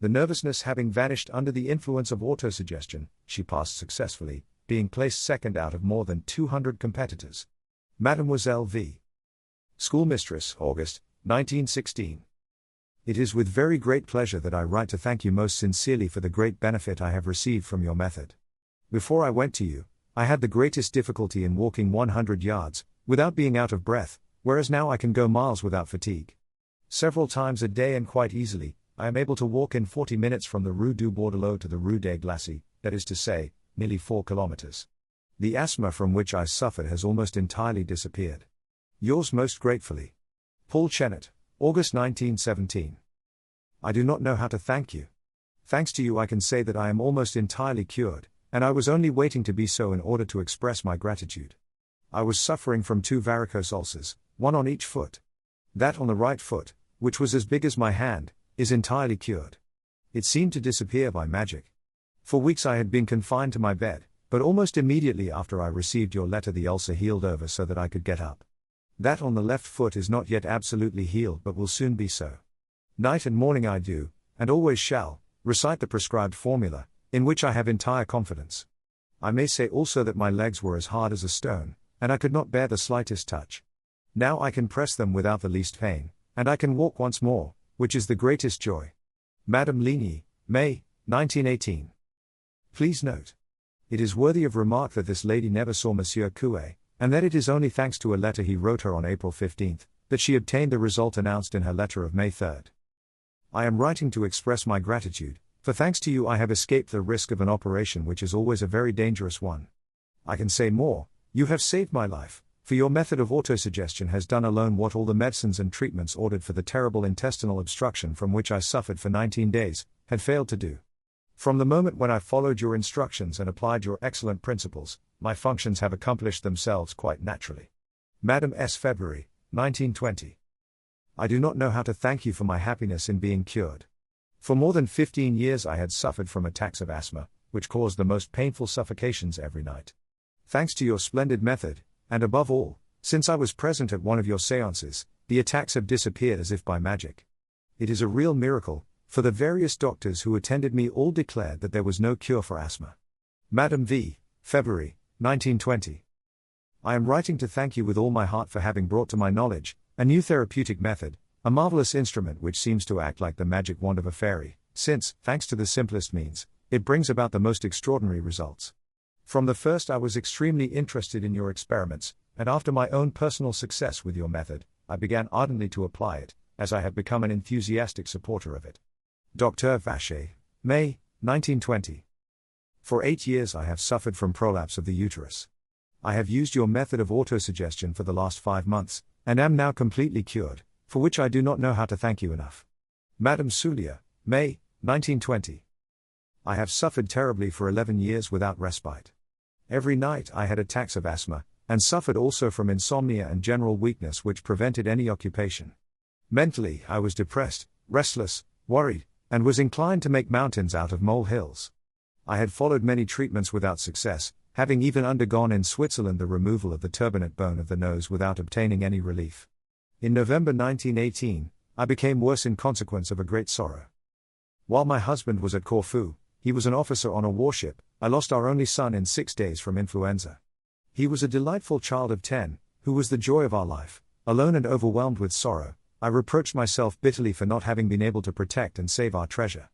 The nervousness having vanished under the influence of autosuggestion, she passed successfully, being placed second out of more than 200 competitors. Mademoiselle V. Schoolmistress, August, 1916. It is with very great pleasure that I write to thank you most sincerely for the great benefit I have received from your method. Before I went to you, I had the greatest difficulty in walking 100 yards, without being out of breath, whereas now I can go miles without fatigue. Several times a day and quite easily, I am able to walk in 40 minutes from the Rue du Bordelot to the Rue des Glacis, that is to say, nearly 4 kilometers. The asthma from which I suffered has almost entirely disappeared. Yours most gratefully. Paul Chenet, August 1917. I do not know how to thank you. Thanks to you I can say that I am almost entirely cured, and I was only waiting to be so in order to express my gratitude. I was suffering from 2 varicose ulcers, one on each foot. That on the right foot, which was as big as my hand, is entirely cured. It seemed to disappear by magic. For weeks I had been confined to my bed, but almost immediately after I received your letter the ulcer healed over so that I could get up. That on the left foot is not yet absolutely healed but will soon be so. Night and morning I do, and always shall, recite the prescribed formula, in which I have entire confidence. I may say also that my legs were as hard as a stone, and I could not bear the slightest touch. Now I can press them without the least pain, and I can walk once more, which is the greatest joy. Madame Ligny, May, 1918. Please note. It is worthy of remark that this lady never saw Monsieur Coué, and that it is only thanks to a letter he wrote her on April 15, that she obtained the result announced in her letter of May 3. I am writing to express my gratitude, for thanks to you I have escaped the risk of an operation which is always a very dangerous one. I can say more, you have saved my life, for your method of autosuggestion has done alone what all the medicines and treatments ordered for the terrible intestinal obstruction from which I suffered for 19 days, had failed to do. From the moment when I followed your instructions and applied your excellent principles, my functions have accomplished themselves quite naturally. Madame S. February, 1920. I do not know how to thank you for my happiness in being cured. For more than 15 years I had suffered from attacks of asthma, which caused the most painful suffocations every night. Thanks to your splendid method, and above all, since I was present at one of your séances, the attacks have disappeared as if by magic. It is a real miracle, for the various doctors who attended me all declared that there was no cure for asthma. Madame V., February, 1920. I am writing to thank you with all my heart for having brought to my knowledge a new therapeutic method, a marvelous instrument which seems to act like the magic wand of a fairy, since, thanks to the simplest means, it brings about the most extraordinary results. From the first I was extremely interested in your experiments, and after my own personal success with your method, I began ardently to apply it, as I have become an enthusiastic supporter of it. Dr. Vacher, May, 1920. For 8 years I have suffered from prolapse of the uterus. I have used your method of autosuggestion for the last 5 months, and am now completely cured, for which I do not know how to thank you enough. Madame Soulier, May, 1920. I have suffered terribly for 11 years without respite. Every night I had attacks of asthma, and suffered also from insomnia and general weakness which prevented any occupation. Mentally, I was depressed, restless, worried, and was inclined to make mountains out of molehills. I had followed many treatments without success, having even undergone in Switzerland the removal of the turbinate bone of the nose without obtaining any relief. In November 1918, I became worse in consequence of a great sorrow. While my husband was at Corfu, he was an officer on a warship, I lost our only son in 6 days from influenza. He was a delightful child of 10, who was the joy of our life. Alone and overwhelmed with sorrow, I reproached myself bitterly for not having been able to protect and save our treasure.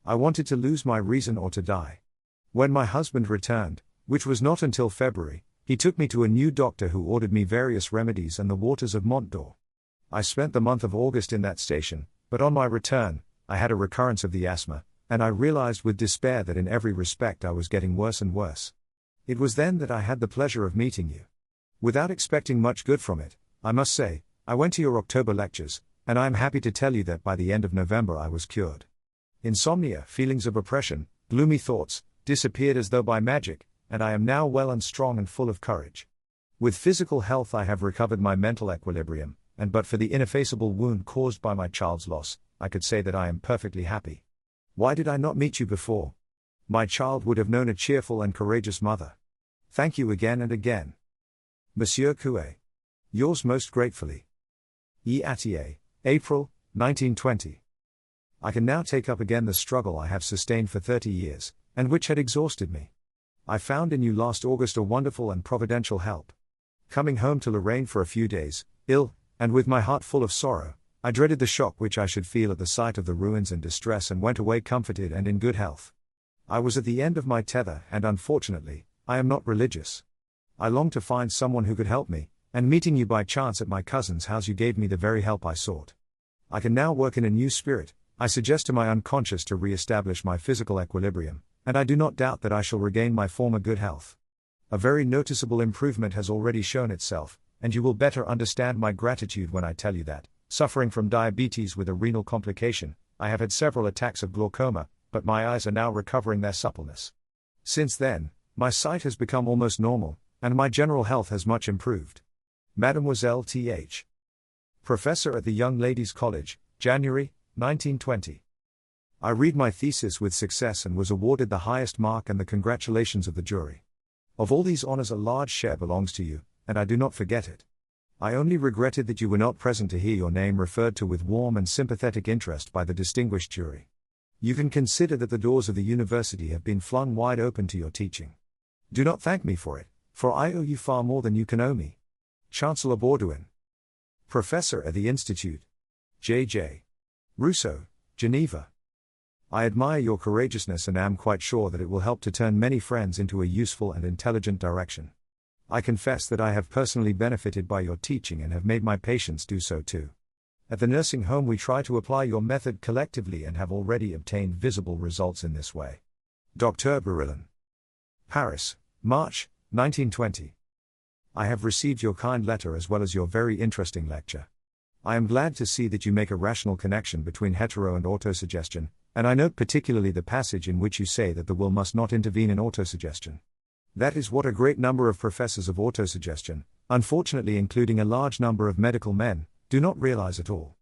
I wanted to lose my reason or to die. When my husband returned, which was not until February, he took me to a new doctor who ordered me various remedies and the waters of Mont d'Or. I spent the month of August in that station, but on my return, I had a recurrence of the asthma, and I realized with despair that in every respect I was getting worse and worse. It was then that I had the pleasure of meeting you. Without expecting much good from it, I must say, I went to your October lectures, and I am happy to tell you that by the end of November I was cured. Insomnia, feelings of oppression, gloomy thoughts, disappeared as though by magic, and I am now well and strong and full of courage. With physical health I have recovered my mental equilibrium, and but for the ineffaceable wound caused by my child's loss, I could say that I am perfectly happy. Why did I not meet you before? My child would have known a cheerful and courageous mother. Thank you again and again. Monsieur Coué. Yours most gratefully. E. Attier, April, 1920. I can now take up again the struggle I have sustained for 30 years, and which had exhausted me. I found in you last August a wonderful and providential help. Coming home to Lorraine for a few days, ill, and with my heart full of sorrow, I dreaded the shock which I should feel at the sight of the ruins and distress, and went away comforted and in good health. I was at the end of my tether, and unfortunately, I am not religious. I long to find someone who could help me, and meeting you by chance at my cousin's house, you gave me the very help I sought. I can now work in a new spirit. I suggest to my unconscious to re-establish my physical equilibrium, and I do not doubt that I shall regain my former good health. A very noticeable improvement has already shown itself, and you will better understand my gratitude when I tell you that, suffering from diabetes with a renal complication, I have had several attacks of glaucoma, but my eyes are now recovering their suppleness. Since then, my sight has become almost normal, and my general health has much improved. Mademoiselle Th. Professor at the Young Ladies' College, January, 1920. I read my thesis with success and was awarded the highest mark and the congratulations of the jury. Of all these honors, a large share belongs to you, and I do not forget it. I only regretted that you were not present to hear your name referred to with warm and sympathetic interest by the distinguished jury. You can consider that the doors of the university have been flung wide open to your teaching. Do not thank me for it, for I owe you far more than you can owe me. Chancellor Bauduin. Professor at the Institute. J.J. Rousseau, Geneva. I admire your courageousness and am quite sure that it will help to turn many friends into a useful and intelligent direction. I confess that I have personally benefited by your teaching and have made my patients do so too. At the nursing home we try to apply your method collectively and have already obtained visible results in this way. Dr. Barillon. Paris, March, 1920. I have received your kind letter as well as your very interesting lecture. I am glad to see that you make a rational connection between hetero and autosuggestion, and I note particularly the passage in which you say that the will must not intervene in autosuggestion. That is what a great number of professors of autosuggestion, unfortunately including a large number of medical men, do not realize at all.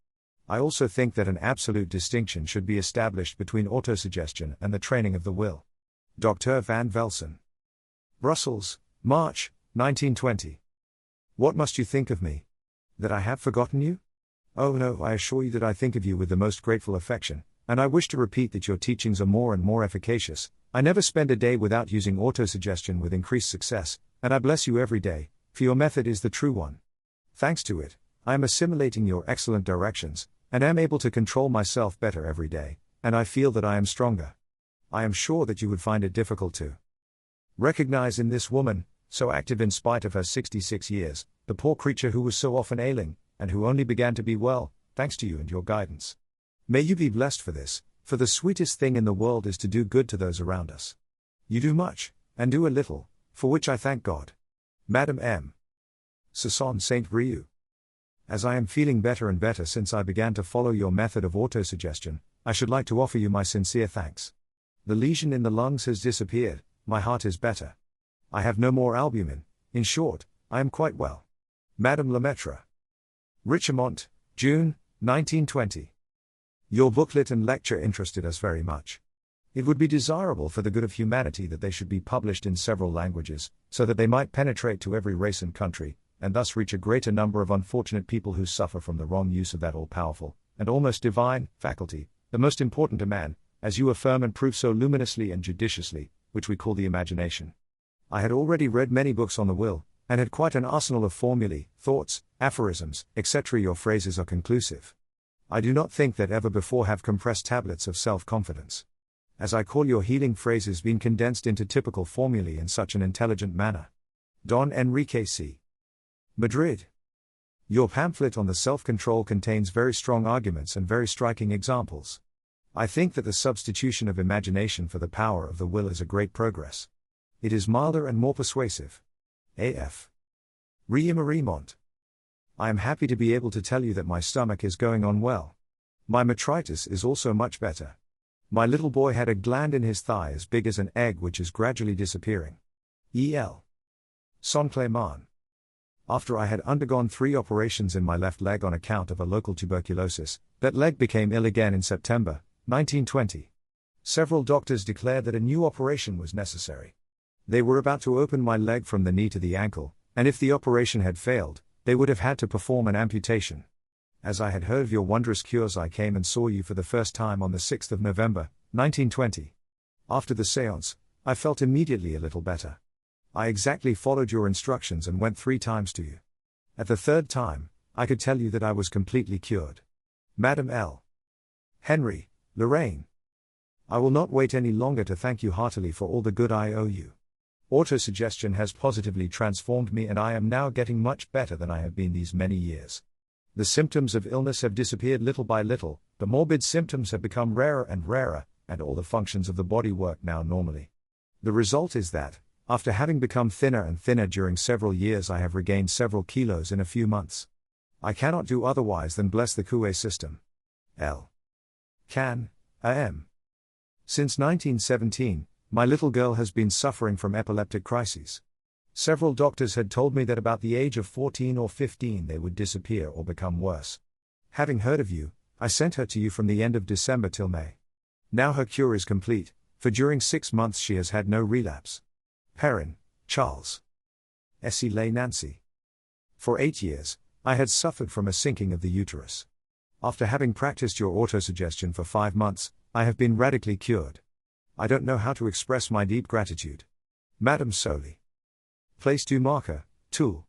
I also think that an absolute distinction should be established between autosuggestion and the training of the will. Dr. Van Velsen. Brussels, March, 1920. What must you think of me? That I have forgotten you? Oh no, I assure you that I think of you with the most grateful affection, and I wish to repeat that your teachings are more and more efficacious. I never spend a day without using autosuggestion with increased success, and I bless you every day, for your method is the true one. Thanks to it, I am assimilating your excellent directions, and am able to control myself better every day, and I feel that I am stronger. I am sure that you would find it difficult to recognize in this woman, so active in spite of her 66 years, the poor creature who was so often ailing, and who only began to be well, thanks to you and your guidance. May you be blessed for this, for the sweetest thing in the world is to do good to those around us. You do much, and do a little, for which I thank God. Madame M. Sasson Saint Brieuc. As I am feeling better and better since I began to follow your method of autosuggestion, I should like to offer you my sincere thanks. The lesion in the lungs has disappeared, my heart is better. I have no more albumin, in short, I am quite well. Madame Lemaitre. Richemont, June, 1920. Your booklet and lecture interested us very much. It would be desirable for the good of humanity that they should be published in several languages, so that they might penetrate to every race and country, and thus reach a greater number of unfortunate people who suffer from the wrong use of that all-powerful, and almost divine, faculty, the most important to man, as you affirm and prove so luminously and judiciously, which we call the imagination. I had already read many books on the will, and had quite an arsenal of formulae, thoughts, aphorisms, etc. Your phrases are conclusive. I do not think that ever before have compressed tablets of self-confidence. As I call your healing phrases been condensed into typical formulae in such an intelligent manner. Don Enrique C. Madrid. Your pamphlet on the self-control contains very strong arguments and very striking examples. I think that the substitution of imagination for the power of the will is a great progress. It is milder and more persuasive. A.F. Remont. I am happy to be able to tell you that my stomach is going on well. My metritis is also much better. My little boy had a gland in his thigh as big as an egg which is gradually disappearing. E.L. Saint-Clément. After I had undergone 3 operations in my left leg on account of a local tuberculosis, that leg became ill again in September, 1920. Several doctors declared that a new operation was necessary. They were about to open my leg from the knee to the ankle, and if the operation had failed, they would have had to perform an amputation. As I had heard of your wondrous cures, I came and saw you for the first time on the 6th of November, 1920. After the séance, I felt immediately a little better. I exactly followed your instructions and went 3 times to you. At the 3rd time, I could tell you that I was completely cured. Madame L. Henry, Lorraine. I will not wait any longer to thank you heartily for all the good I owe you. Autosuggestion has positively transformed me, and I am now getting much better than I have been these many years. The symptoms of illness have disappeared little by little, the morbid symptoms have become rarer and rarer, and all the functions of the body work now normally. The result is that, after having become thinner and thinner during several years, I have regained several kilos in a few months. I cannot do otherwise than bless the Coué system. L. Can. A.M. Since 1917, my little girl has been suffering from epileptic crises. Several doctors had told me that about the age of 14 or 15 they would disappear or become worse. Having heard of you, I sent her to you from the end of December till May. Now her cure is complete, for during 6 months she has had no relapse. Perrin, Charles. Essie Lay Nancy. For 8 years, I had suffered from a sinking of the uterus. After having practiced your autosuggestion for 5 months, I have been radically cured. I don't know how to express my deep gratitude. Madame Soli. Place du marqueur, Toul.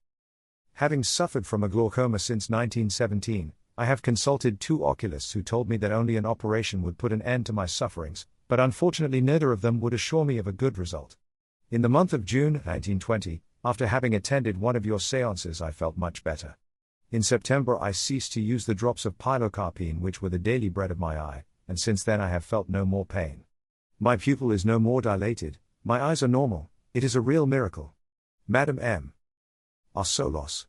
Having suffered from a glaucoma since 1917, I have consulted 2 oculists who told me that only an operation would put an end to my sufferings, but unfortunately neither of them would assure me of a good result. In the month of June 1920, after having attended one of your séances, I felt much better. In September I ceased to use the drops of pilocarpine which were the daily bread of my eye, and since then I have felt no more pain. My pupil is no more dilated, my eyes are normal, it is a real miracle. Madame M. Solos.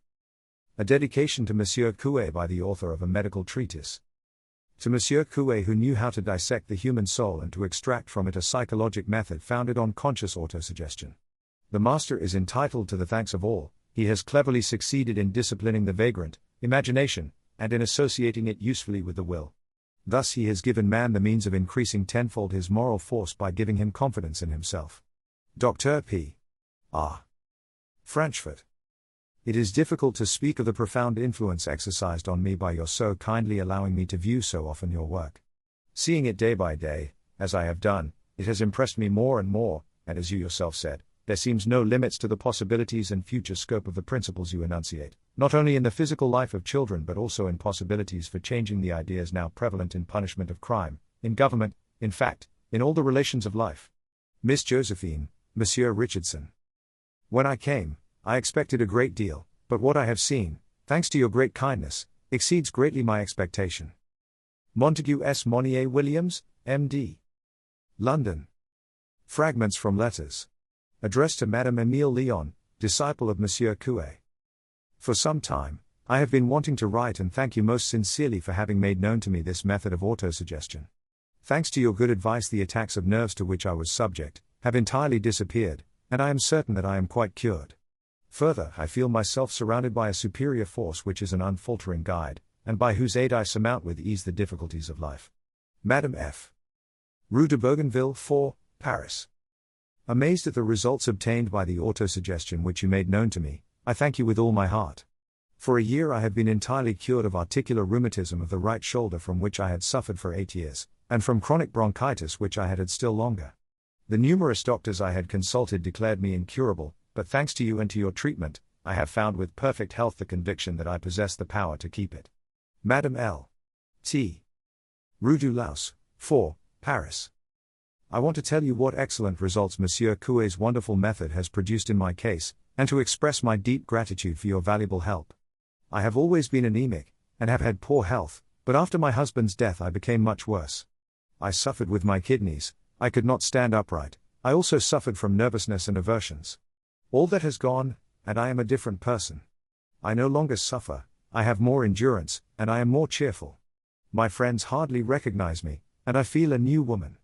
A dedication to Monsieur Coué by the author of a medical treatise. To Monsieur Coué, who knew how to dissect the human soul and to extract from it a psychologic method founded on conscious autosuggestion. The master is entitled to the thanks of all. He has cleverly succeeded in disciplining the vagrant, imagination, and in associating it usefully with the will. Thus he has given man the means of increasing tenfold his moral force by giving him confidence in himself. Dr. P. R. Franchfort. It is difficult to speak of the profound influence exercised on me by your so kindly allowing me to view so often your work. Seeing it day by day, as I have done, it has impressed me more and more, and as you yourself said, there seems no limits to the possibilities and future scope of the principles you enunciate, not only in the physical life of children but also in possibilities for changing the ideas now prevalent in punishment of crime, in government, in fact, in all the relations of life. Miss Josephine, Monsieur Richardson. When I came, I expected a great deal, but what I have seen, thanks to your great kindness, exceeds greatly my expectation. Montague S. Monnier Williams, M.D. London. Fragments from letters. Addressed to Madame Emile Léon, disciple of Monsieur Coué. For some time, I have been wanting to write and thank you most sincerely for having made known to me this method of autosuggestion. Thanks to your good advice, the attacks of nerves to which I was subject have entirely disappeared, and I am certain that I am quite cured. Further, I feel myself surrounded by a superior force which is an unfaltering guide, and by whose aid I surmount with ease the difficulties of life. Madame F. Rue de Bougainville 4, Paris. Amazed at the results obtained by the autosuggestion which you made known to me, I thank you with all my heart. For a year I have been entirely cured of articular rheumatism of the right shoulder, from which I had suffered for 8 years, and from chronic bronchitis which I had had still longer. The numerous doctors I had consulted declared me incurable, but thanks to you and to your treatment, I have found with perfect health the conviction that I possess the power to keep it. Madame L. T. Rue du Laus, 4, Paris. I want to tell you what excellent results Monsieur Coué's wonderful method has produced in my case, and to express my deep gratitude for your valuable help. I have always been anemic, and have had poor health, but after my husband's death I became much worse. I suffered with my kidneys, I could not stand upright, I also suffered from nervousness and aversions. All that has gone, and I am a different person. I no longer suffer, I have more endurance, and I am more cheerful. My friends hardly recognize me, and I feel a new woman.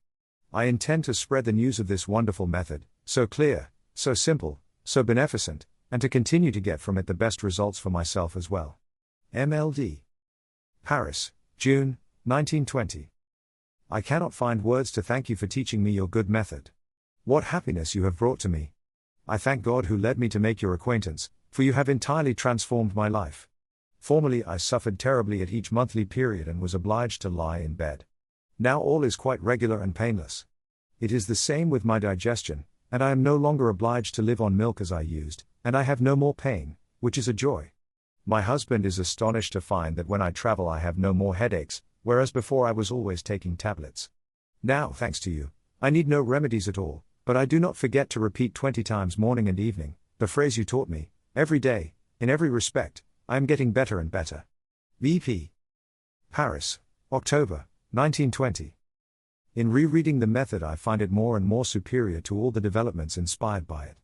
I intend to spread the news of this wonderful method, so clear, so simple, so beneficent, and to continue to get from it the best results for myself as well. MLD. Paris, June, 1920. I cannot find words to thank you for teaching me your good method. What happiness you have brought to me. I thank God who led me to make your acquaintance, for you have entirely transformed my life. Formerly I suffered terribly at each monthly period and was obliged to lie in bed. Now all is quite regular and painless. It is the same with my digestion, and I am no longer obliged to live on milk as I used, and I have no more pain, which is a joy. My husband is astonished to find that when I travel I have no more headaches, whereas before I was always taking tablets. Now, thanks to you, I need no remedies at all, but I do not forget to repeat 20 times morning and evening, the phrase you taught me, every day, in every respect, I am getting better and better. BP. Paris, October, 1920. In rereading the method, I find it more and more superior to all the developments inspired by it.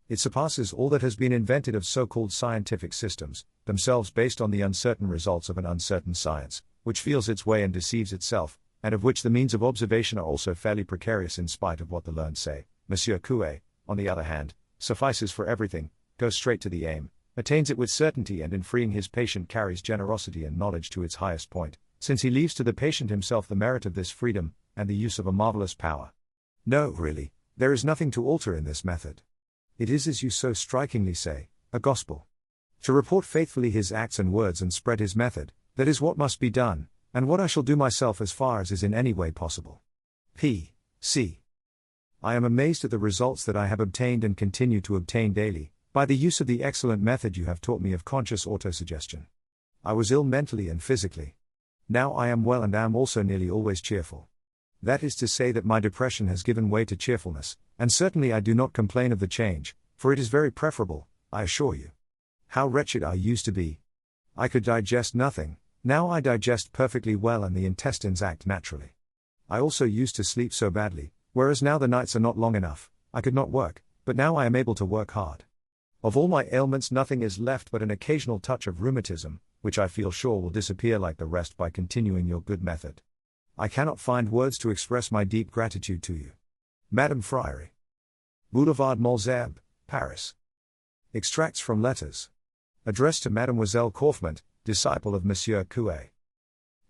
It surpasses all that has been invented of so-called scientific systems, themselves based on the uncertain results of an uncertain science, which feels its way and deceives itself, and of which the means of observation are also fairly precarious in spite of what the learned say. Monsieur Coué, on the other hand, suffices for everything, goes straight to the aim, attains it with certainty, and in freeing his patient carries generosity and knowledge to its highest point, since he leaves to the patient himself the merit of this freedom, and the use of a marvelous power. No, really, there is nothing to alter in this method. It is, as you so strikingly say, a gospel. To report faithfully his acts and words and spread his method, that is what must be done, and what I shall do myself as far as is in any way possible. P.C. I am amazed at the results that I have obtained and continue to obtain daily, by the use of the excellent method you have taught me of conscious autosuggestion. I was ill mentally and physically. Now I am well and am also nearly always cheerful. That is to say that my depression has given way to cheerfulness, and certainly I do not complain of the change, for it is very preferable, I assure you. How wretched I used to be! I could digest nothing, now I digest perfectly well and the intestines act naturally. I also used to sleep so badly, whereas now the nights are not long enough, I could not work, but now I am able to work hard. Of all my ailments nothing is left but an occasional touch of rheumatism, which I feel sure will disappear like the rest by continuing your good method. I cannot find words to express my deep gratitude to you. Madame Friary. Boulevard Malesherbes, Paris. Extracts from letters. Addressed to Mademoiselle Kaufmann, disciple of Monsieur Coué.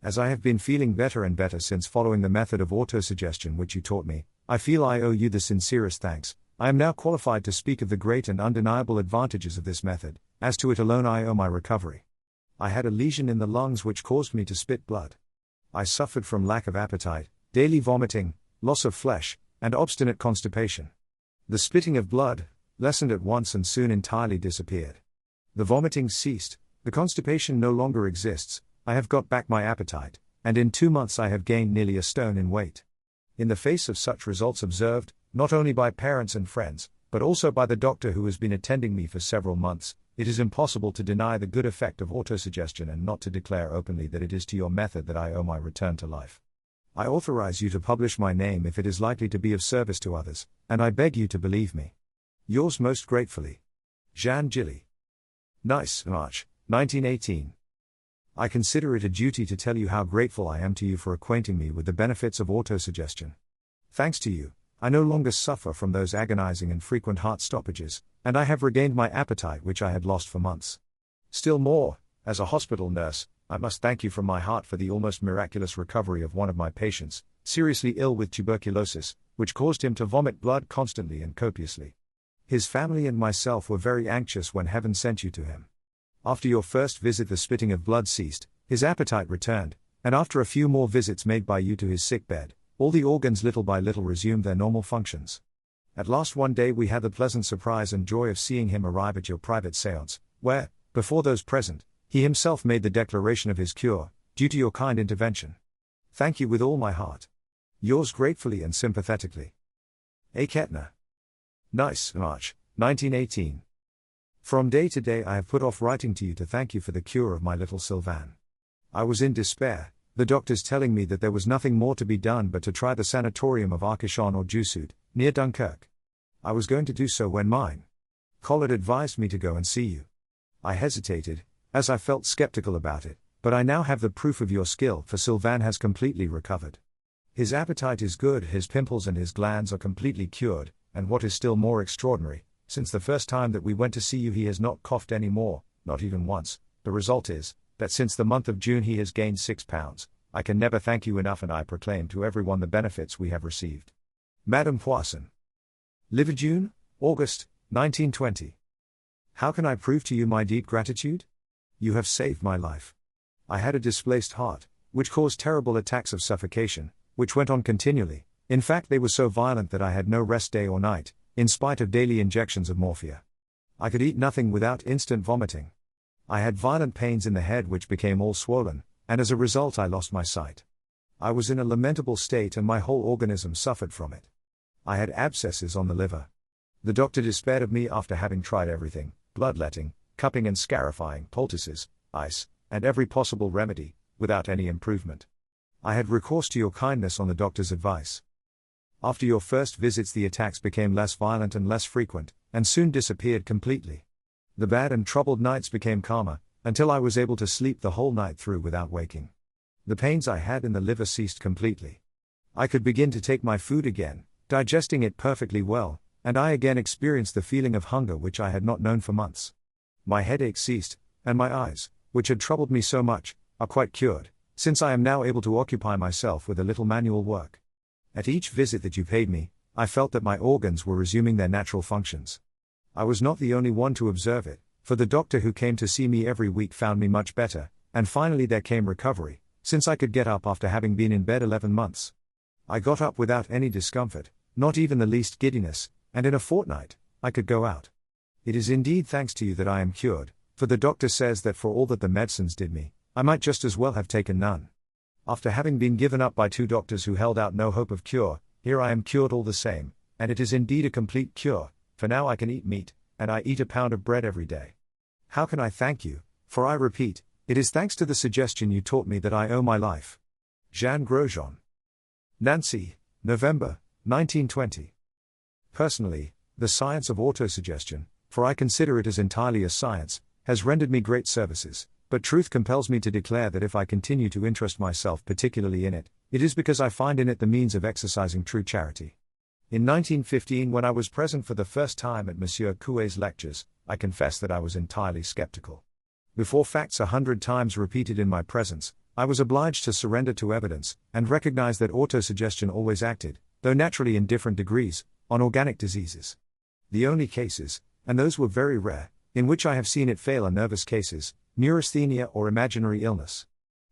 As I have been feeling better and better since following the method of autosuggestion which you taught me, I feel I owe you the sincerest thanks. I am now qualified to speak of the great and undeniable advantages of this method, as to it alone I owe my recovery. I had a lesion in the lungs which caused me to spit blood. I suffered from lack of appetite, daily vomiting, loss of flesh, and obstinate constipation. The spitting of blood lessened at once and soon entirely disappeared. The vomiting ceased, the constipation no longer exists, I have got back my appetite, and in 2 months I have gained nearly a stone in weight. In the face of such results observed, not only by parents and friends, but also by the doctor who has been attending me for several months, it is impossible to deny the good effect of autosuggestion and not to declare openly that it is to your method that I owe my return to life. I authorize you to publish my name if it is likely to be of service to others, and I beg you to believe me. Yours most gratefully, Jean Gilly. Nice, March, 1918. I consider it a duty to tell you how grateful I am to you for acquainting me with the benefits of autosuggestion. Thanks to you, I no longer suffer from those agonizing and frequent heart stoppages, and I have regained my appetite which I had lost for months. Still more, as a hospital nurse, I must thank you from my heart for the almost miraculous recovery of one of my patients, seriously ill with tuberculosis, which caused him to vomit blood constantly and copiously. His family and myself were very anxious when heaven sent you to him. After your first visit the spitting of blood ceased, his appetite returned, and after a few more visits made by you to his sick bed, all the organs little by little resumed their normal functions. At last one day we had the pleasant surprise and joy of seeing him arrive at your private séance, where, before those present, he himself made the declaration of his cure, due to your kind intervention. Thank you with all my heart. Yours gratefully and sympathetically. A. Kettner. Nice, March, 1918. From day to day I have put off writing to you to thank you for the cure of my little Sylvain. I was in despair, the doctors telling me that there was nothing more to be done but to try the sanatorium of Arcachon or Jussud, near Dunkirk. I was going to do so when mine Collard advised me to go and see you. I hesitated, as I felt skeptical about it, but I now have the proof of your skill, for Sylvain has completely recovered. His appetite is good, his pimples and his glands are completely cured, and what is still more extraordinary, since the first time that we went to see you he has not coughed any more, not even once. The result is, that since the month of June he has gained 6 pounds. I can never thank you enough, and I proclaim to everyone the benefits we have received. Madame Poisson. Liverjune, August, 1920. How can I prove to you my deep gratitude? You have saved my life. I had a displaced heart, which caused terrible attacks of suffocation, which went on continually. In fact, they were so violent that I had no rest day or night, in spite of daily injections of morphia. I could eat nothing without instant vomiting. I had violent pains in the head which became all swollen, and as a result I lost my sight. I was in a lamentable state and my whole organism suffered from it. I had abscesses on the liver. The doctor despaired of me after having tried everything: bloodletting, cupping and scarifying, poultices, ice, and every possible remedy, without any improvement. I had recourse to your kindness on the doctor's advice. After your first visits the attacks became less violent and less frequent, and soon disappeared completely. The bad and troubled nights became calmer, until I was able to sleep the whole night through without waking. The pains I had in the liver ceased completely. I could begin to take my food again, digesting it perfectly well, and I again experienced the feeling of hunger which I had not known for months. My headache ceased, and my eyes, which had troubled me so much, are quite cured, since I am now able to occupy myself with a little manual work. At each visit that you paid me, I felt that my organs were resuming their natural functions. I was not the only one to observe it, for the doctor who came to see me every week found me much better, and finally there came recovery, since I could get up after having been in bed 11 months. I got up without any discomfort, not even the least giddiness, and in a fortnight, I could go out. It is indeed thanks to you that I am cured, for the doctor says that for all that the medicines did me, I might just as well have taken none. After having been given up by 2 doctors who held out no hope of cure, here I am cured all the same, and it is indeed a complete cure, for now I can eat meat, and I eat a pound of bread every day. How can I thank you, for I repeat, it is thanks to the suggestion you taught me that I owe my life. Jean Grosjean. Nancy, November, 1920. Personally, the science of autosuggestion, for I consider it as entirely a science, has rendered me great services, but truth compels me to declare that if I continue to interest myself particularly in it, it is because I find in it the means of exercising true charity. In 1915, when I was present for the first time at Monsieur Coué's lectures, I confess that I was entirely skeptical. Before facts 100 times repeated in my presence, I was obliged to surrender to evidence, and recognize that autosuggestion always acted, though naturally in different degrees, on organic diseases. The only cases, and those were very rare, in which I have seen it fail are nervous cases, neurasthenia or imaginary illness.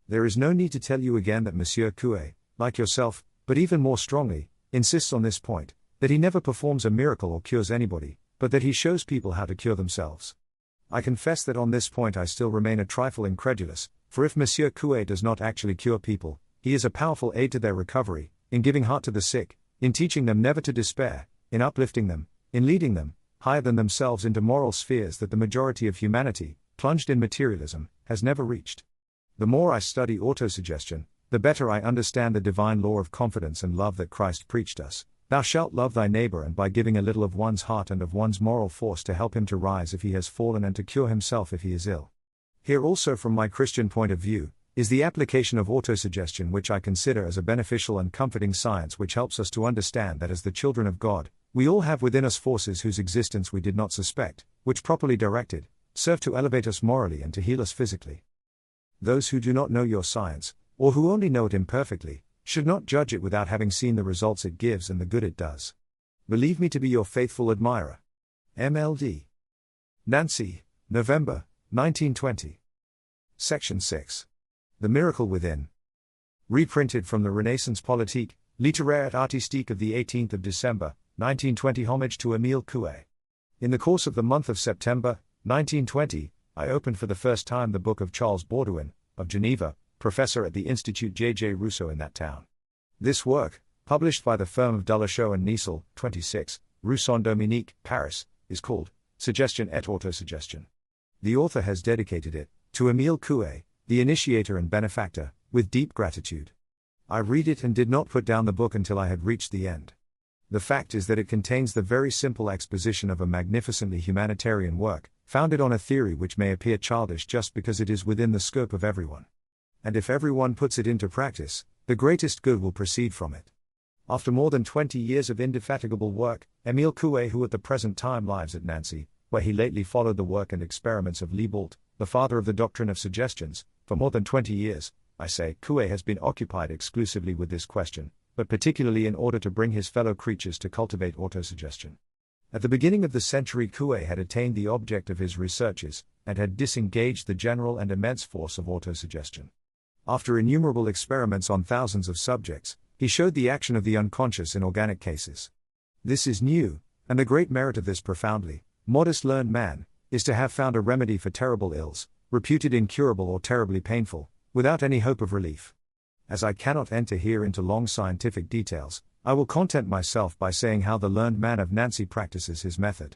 There is no need to tell you again that Monsieur Coué, like yourself, but even more strongly, insists on this point, that he never performs a miracle or cures anybody, but that he shows people how to cure themselves. I confess that on this point I still remain a trifle incredulous, for if Monsieur Coué does not actually cure people, he is a powerful aid to their recovery, in giving heart to the sick, in teaching them never to despair, in uplifting them, in leading them, higher than themselves into moral spheres that the majority of humanity, plunged in materialism, has never reached. The more I study autosuggestion, the better I understand the divine law of confidence and love that Christ preached us. Thou shalt love thy neighbor, and by giving a little of one's heart and of one's moral force to help him to rise if he has fallen and to cure himself if he is ill. Here also from my Christian point of view, is the application of autosuggestion, which I consider as a beneficial and comforting science which helps us to understand that as the children of God, we all have within us forces whose existence we did not suspect, which properly directed, serve to elevate us morally and to heal us physically. Those who do not know your science, or who only know it imperfectly, should not judge it without having seen the results it gives and the good it does. Believe me to be your faithful admirer. MLD. Nancy, November, 1920. Section 6. The Miracle Within. Reprinted from the Renaissance Politique, Littéraire et Artistique of the 18th of December, 1920. Homage to Emile Coué. In the course of the month of September, 1920, I opened for the first time the book of Charles Baudouin, of Geneva, professor at the Institut J. Rousseau in that town. This work, published by the firm of Delachaud and Niesel, 26, Rue Saint-Dominique, Paris, is called Suggestion et Autosuggestion. The author has dedicated it to Emile Coué, the initiator and benefactor, with deep gratitude. I read it and did not put down the book until I had reached the end. The fact is that it contains the very simple exposition of a magnificently humanitarian work, founded on a theory which may appear childish just because it is within the scope of everyone. And if everyone puts it into practice, the greatest good will proceed from it. After more than 20 years of indefatigable work, Emile Coué, who at the present time lives at Nancy, where he lately followed the work and experiments of Liebold, the father of the doctrine of suggestions, for more than 20 years, I say, Coué has been occupied exclusively with this question, but particularly in order to bring his fellow creatures to cultivate autosuggestion. At the beginning of the century, Coué had attained the object of his researches, and had disengaged the general and immense force of autosuggestion. After innumerable experiments on thousands of subjects, he showed the action of the unconscious in organic cases. This is new, and the great merit of this profoundly modest learned man is to have found a remedy for terrible ills, reputed incurable or terribly painful, without any hope of relief. As I cannot enter here into long scientific details, I will content myself by saying how the learned man of Nancy practices his method.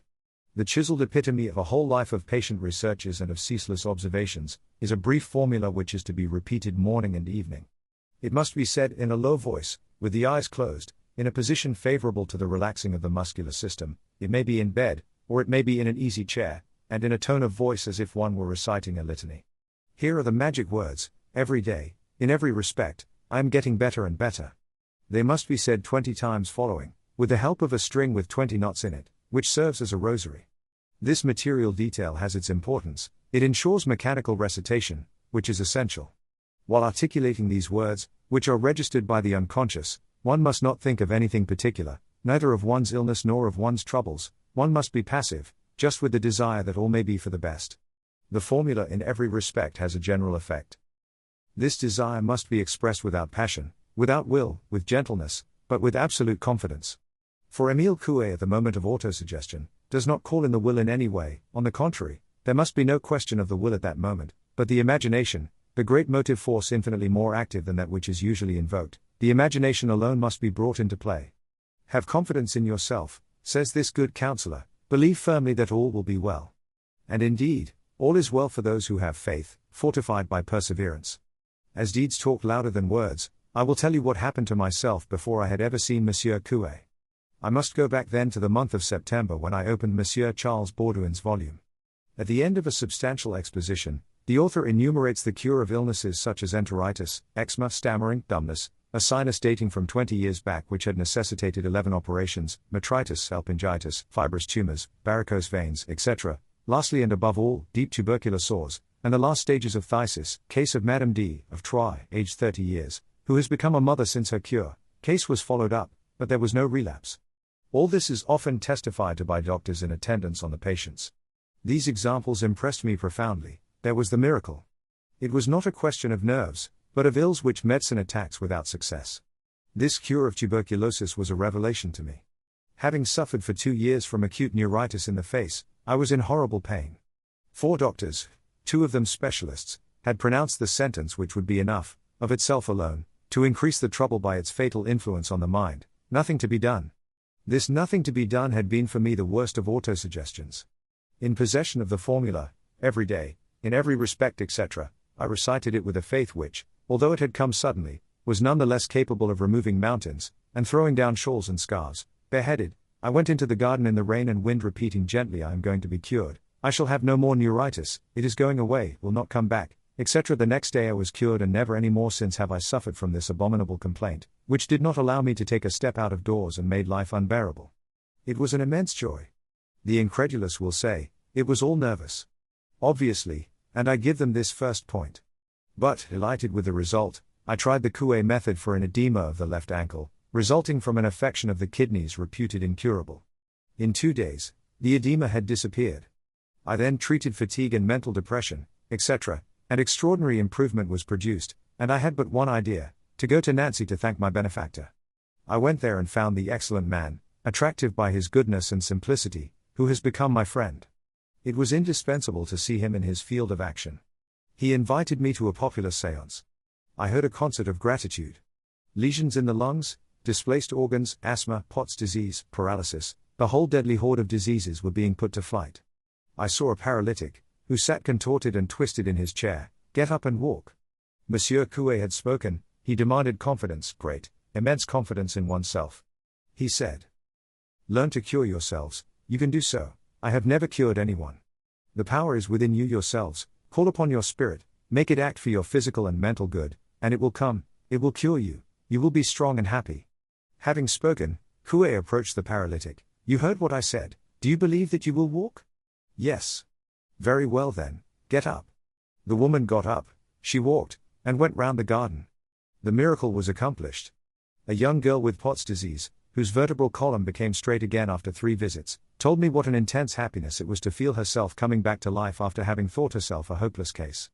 The chiseled epitome of a whole life of patient researches and of ceaseless observations, is a brief formula which is to be repeated morning and evening. It must be said in a low voice, with the eyes closed, in a position favorable to the relaxing of the muscular system. It may be in bed, or it may be in an easy chair, and in a tone of voice as if one were reciting a litany. Here are the magic words: every day, in every respect, I am getting better and better. They must be said 20 times following, with the help of a string with 20 knots in it, which serves as a rosary. This material detail has its importance. It ensures mechanical recitation, which is essential. While articulating these words, which are registered by the unconscious, one must not think of anything particular, neither of one's illness nor of one's troubles. One must be passive, just with the desire that all may be for the best. The formula in every respect has a general effect. This desire must be expressed without passion, without will, with gentleness, but with absolute confidence. For Emile Coué, at the moment of autosuggestion, does not call in the will in any way. On the contrary, there must be no question of the will at that moment, but the imagination, the great motive force infinitely more active than that which is usually invoked, the imagination alone must be brought into play. Have confidence in yourself, says this good counselor, believe firmly that all will be well. And indeed, all is well for those who have faith, fortified by perseverance. As deeds talk louder than words, I will tell you what happened to myself before I had ever seen Monsieur Coué. I must go back then to the month of September when I opened Monsieur Charles Baudouin's volume. At the end of a substantial exposition, the author enumerates the cure of illnesses such as enteritis, eczema, stammering, dumbness, a sinus dating from 20 years back which had necessitated 11 operations, metritis, salpingitis, fibrous tumors, varicose veins, etc., lastly and above all, deep tubercular sores, and the last stages of phthisis, case of Madame D., of Troyes, aged 30 years, who has become a mother since her cure. Case was followed up, but there was no relapse. All this is often testified to by doctors in attendance on the patients. These examples impressed me profoundly. There was the miracle. It was not a question of nerves, but of ills which medicine attacks without success. This cure of tuberculosis was a revelation to me. Having suffered for 2 years from acute neuritis in the face, I was in horrible pain. 4 doctors, 2 of them specialists, had pronounced the sentence which would be enough, of itself alone, to increase the trouble by its fatal influence on the mind: nothing to be done. This nothing to be done had been for me the worst of autosuggestions. In possession of the formula, every day, in every respect, etc., I recited it with a faith which, although it had come suddenly, was none the less capable of removing mountains, and throwing down shawls and scarves. Bareheaded, I went into the garden in the rain and wind, repeating gently, I am going to be cured, I shall have no more neuritis, it is going away, will not come back, etc. The next day I was cured, and never any more since have I suffered from this abominable complaint, which did not allow me to take a step out of doors and made life unbearable. It was an immense joy. The incredulous will say, it was all nervous. Obviously, and I give them this first point. But, delighted with the result, I tried the Coué method for an edema of the left ankle, resulting from an affection of the kidneys reputed incurable. In 2 days, the edema had disappeared. I then treated fatigue and mental depression, etc., and extraordinary improvement was produced, and I had but one idea: to go to Nancy to thank my benefactor. I went there and found the excellent man, attractive by his goodness and simplicity, who has become my friend. It was indispensable to see him in his field of action. He invited me to a popular séance. I heard a concert of gratitude. Lesions in the lungs, displaced organs, asthma, Pott's disease, paralysis, the whole deadly horde of diseases were being put to flight. I saw a paralytic, who sat contorted and twisted in his chair, get up and walk. Monsieur Coué had spoken. He demanded confidence, great, immense confidence in oneself. He said, learn to cure yourselves, you can do so. I have never cured anyone. The power is within you yourselves, call upon your spirit, make it act for your physical and mental good, and it will come, it will cure you, you will be strong and happy. Having spoken, Coué approached the paralytic. You heard what I said, do you believe that you will walk? Yes. Very well then, get up. The woman got up, she walked, and went round the garden. The miracle was accomplished. A young girl with Pott's disease, whose vertebral column became straight again after 3 visits, told me what an intense happiness it was to feel herself coming back to life after having thought herself a hopeless case.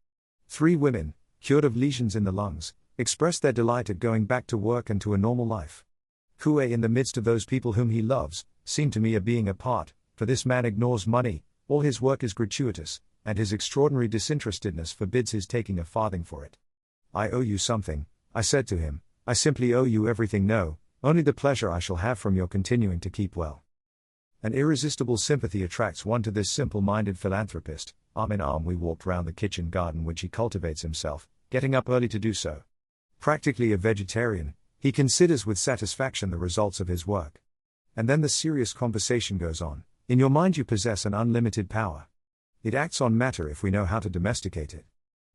3 women, cured of lesions in the lungs, expressed their delight at going back to work and to a normal life. Coué, in the midst of those people whom he loves, seemed to me a being apart, for this man ignores money, all his work is gratuitous, and his extraordinary disinterestedness forbids his taking a farthing for it. I owe you something, I said to him, I simply owe you everything. No, only the pleasure I shall have from your continuing to keep well. An irresistible sympathy attracts one to this simple-minded philanthropist. Arm in arm we walked round the kitchen garden which he cultivates himself, getting up early to do so. Practically a vegetarian, he considers with satisfaction the results of his work. And then the serious conversation goes on. In your mind you possess an unlimited power. It acts on matter if we know how to domesticate it.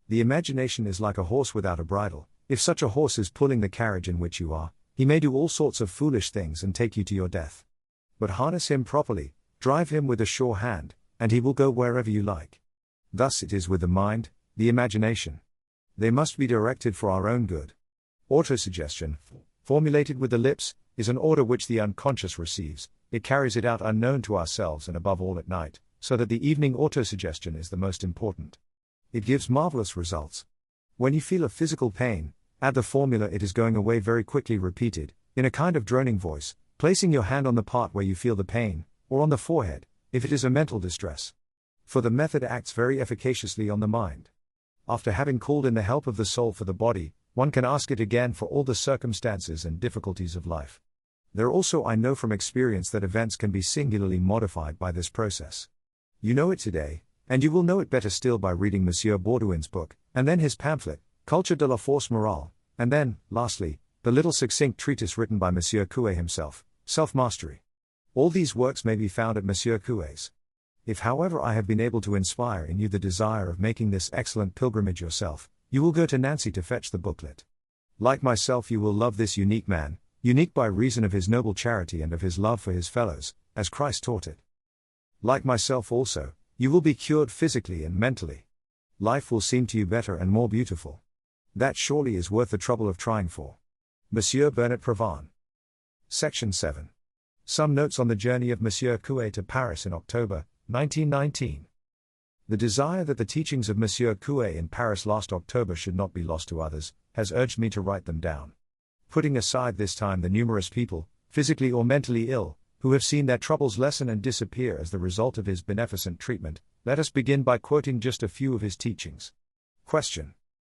The imagination is like a horse without a bridle. If such a horse is pulling the carriage in which you are, he may do all sorts of foolish things and take you to your death. But harness him properly, drive him with a sure hand, and he will go wherever you like. Thus it is with the mind, the imagination. They must be directed for our own good. Autosuggestion, formulated with the lips, is an order which the unconscious receives. It carries it out unknown to ourselves and above all at night, so that the evening autosuggestion is the most important. It gives marvelous results. When you feel a physical pain, add the formula "it is going away" very quickly repeated, in a kind of droning voice, placing your hand on the part where you feel the pain, or on the forehead, if it is a mental distress. For the method acts very efficaciously on the mind. After having called in the help of the soul for the body, one can ask it again for all the circumstances and difficulties of life. There also I know from experience that events can be singularly modified by this process. You know it today, and you will know it better still by reading Monsieur Bourduin's book, and then his pamphlet, Culture de la Force Morale, and then, lastly, the little succinct treatise written by Monsieur Coué himself, Self-Mastery. All these works may be found at Monsieur Coué's. If however I have been able to inspire in you the desire of making this excellent pilgrimage yourself, you will go to Nancy to fetch the booklet. Like myself you will love this unique man, unique by reason of his noble charity and of his love for his fellows, as Christ taught it. Like myself also, you will be cured physically and mentally. Life will seem to you better and more beautiful. That surely is worth the trouble of trying for. Monsieur Bernard Provin. Section 7. Some notes on the journey of Monsieur Coué to Paris in October, 1919. The desire that the teachings of Monsieur Coué in Paris last October should not be lost to others, has urged me to write them down. Putting aside this time the numerous people, physically or mentally ill, who have seen their troubles lessen and disappear as the result of his beneficent treatment, let us begin by quoting just a few of his teachings. Question.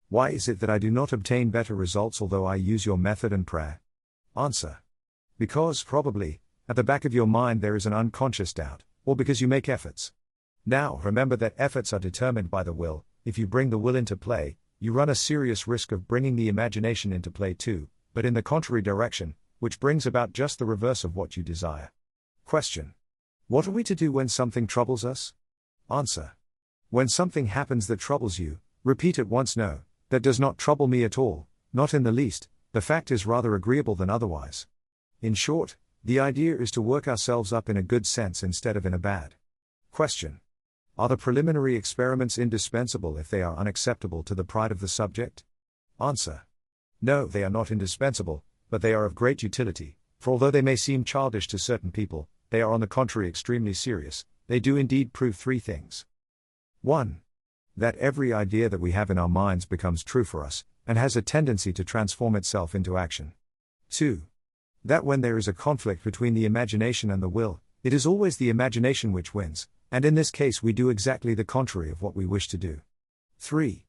Why is it that I do not obtain better results although I use your method and prayer? Answer. Because, probably, at the back of your mind there is an unconscious doubt, or because you make efforts. Now, remember that efforts are determined by the will. If you bring the will into play, you run a serious risk of bringing the imagination into play too, but in the contrary direction, which brings about just the reverse of what you desire. Question. What are we to do when something troubles us? Answer. When something happens that troubles you, repeat at once, "No, that does not trouble me at all, not in the least, the fact is rather agreeable than otherwise." In short, the idea is to work ourselves up in a good sense instead of in a bad. Question. Are the preliminary experiments indispensable if they are unacceptable to the pride of the subject? Answer. No, they are not indispensable, but they are of great utility, for although they may seem childish to certain people, they are on the contrary extremely serious. They do indeed prove three things. 1. That every idea that we have in our minds becomes true for us, and has a tendency to transform itself into action. 2. That when there is a conflict between the imagination and the will, it is always the imagination which wins, and in this case we do exactly the contrary of what we wish to do. 3.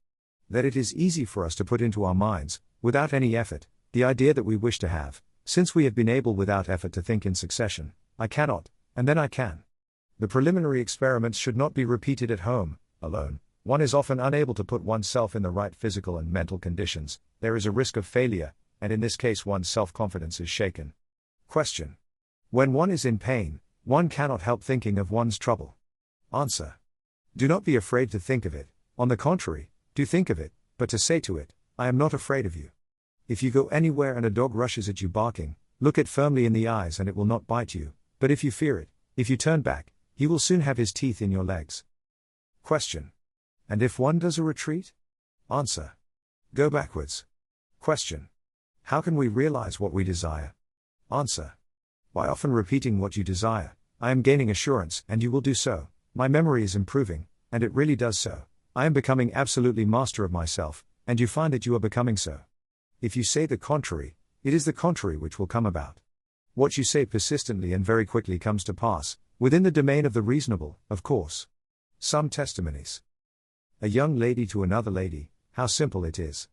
That it is easy for us to put into our minds, without any effort, the idea that we wish to have, since we have been able without effort to think in succession, "I cannot, and then I can." The preliminary experiments should not be repeated at home, alone. One is often unable to put oneself in the right physical and mental conditions, there is a risk of failure, and in this case one's self-confidence is shaken. Question. When one is in pain, one cannot help thinking of one's trouble. Answer. Do not be afraid to think of it, on the contrary, do think of it, but to say to it, "I am not afraid of you." If you go anywhere and a dog rushes at you barking, look it firmly in the eyes and it will not bite you, but if you fear it, if you turn back, he will soon have his teeth in your legs. Question. And if one does a retreat? Answer. Go backwards. Question. How can we realize what we desire? Answer. By often repeating what you desire. I am gaining assurance, and you will do so. My memory is improving, and it really does so. I am becoming absolutely master of myself, and you find that you are becoming so. If you say the contrary, it is the contrary which will come about. What you say persistently and very quickly comes to pass, within the domain of the reasonable, of course. Some testimonies. A young lady to another lady, how simple it is.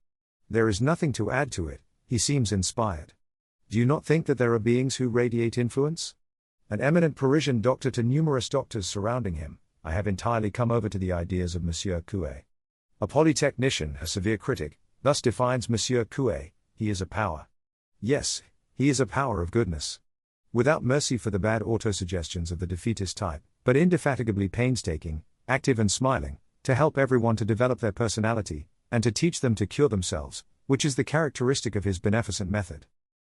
There is nothing to add to it, he seems inspired. Do you not think that there are beings who radiate influence? An eminent Parisian doctor to numerous doctors surrounding him, I have entirely come over to the ideas of Monsieur Coué. A polytechnician, a severe critic, thus defines Monsieur Coué: he is a power. Yes, he is a power of goodness. Without mercy for the bad autosuggestions of the defeatist type, but indefatigably painstaking, active and smiling, to help everyone to develop their personality, and to teach them to cure themselves, which is the characteristic of his beneficent method.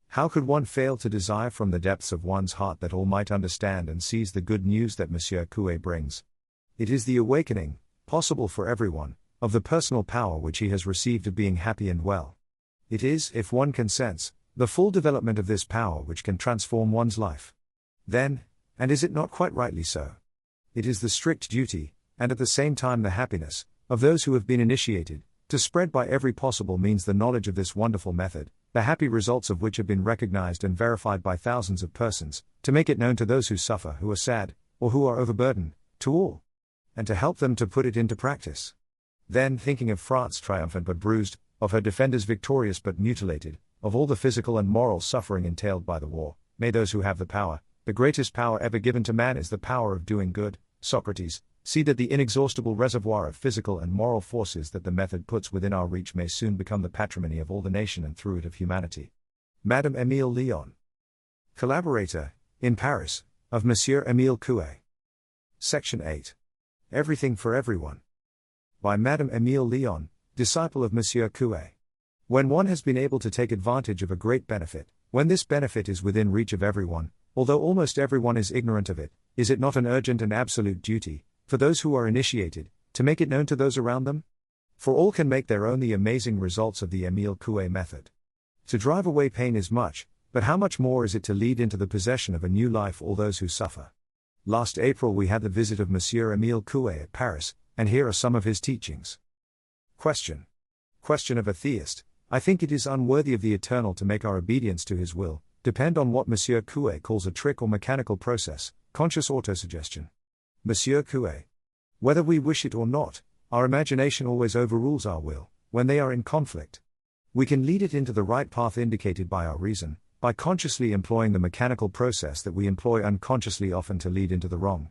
How could one fail to desire from the depths of one's heart that all might understand and seize the good news that Monsieur Coué brings? It is the awakening, possible for everyone, of the personal power which he has received of being happy and well. It is, if one consents, the full development of this power which can transform one's life. Then, and is it not quite rightly so? It is the strict duty, and at the same time the happiness, of those who have been initiated, to spread by every possible means the knowledge of this wonderful method, the happy results of which have been recognized and verified by thousands of persons, to make it known to those who suffer, who are sad, or who are overburdened, to all, and to help them to put it into practice. Then, thinking of France triumphant but bruised, of her defenders victorious but mutilated, of all the physical and moral suffering entailed by the war, may those who have the power, the greatest power ever given to man is the power of doing good, Socrates, see that the inexhaustible reservoir of physical and moral forces that the method puts within our reach may soon become the patrimony of all the nation and through it of humanity. Madame Emile Léon. Collaborator, in Paris, of Monsieur Emile Coué. Section 8. Everything for Everyone. By Madame Emile Léon, disciple of Monsieur Coué. When one has been able to take advantage of a great benefit, when this benefit is within reach of everyone, although almost everyone is ignorant of it, is it not an urgent and absolute duty, for those who are initiated, to make it known to those around them? For all can make their own the amazing results of the Emile Coué method. To drive away pain is much, but how much more is it to lead into the possession of a new life all those who suffer? Last April we had the visit of Monsieur Emile Coué at Paris, and here are some of his teachings. Question of a theist: I think it is unworthy of the Eternal to make our obedience to his will depend on what Monsieur Coué calls a trick or mechanical process, conscious autosuggestion. Monsieur Coué: whether we wish it or not, our imagination always overrules our will, when they are in conflict. We can lead it into the right path indicated by our reason, by consciously employing the mechanical process that we employ unconsciously often to lead into the wrong.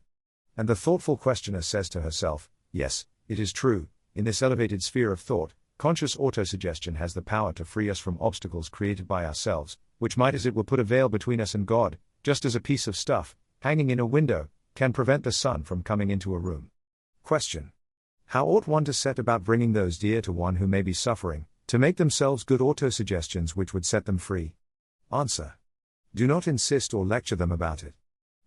And the thoughtful questioner says to herself, yes, it is true, in this elevated sphere of thought, conscious autosuggestion has the power to free us from obstacles created by ourselves, which might as it were put a veil between us and God, just as a piece of stuff, hanging in a window, can prevent the sun from coming into a room. Question: how ought one to set about bringing those dear to one who may be suffering, to make themselves good autosuggestions which would set them free? Answer: do not insist or lecture them about it.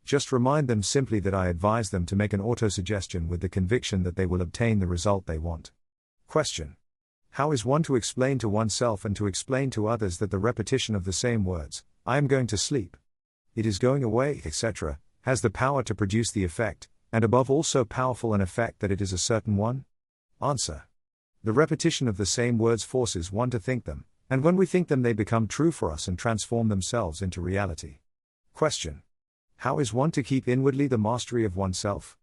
Just remind them simply that I advise them to make an autosuggestion with the conviction that they will obtain the result they want. Question: how is one to explain to oneself and to explain to others that the repetition of the same words, I am going to sleep, it is going away, etc., has the power to produce the effect, and above all so powerful an effect that it is a certain one? Answer: the repetition of the same words forces one to think them, and when we think them they become true for us and transform themselves into reality. Question: how is one to keep inwardly the mastery of oneself?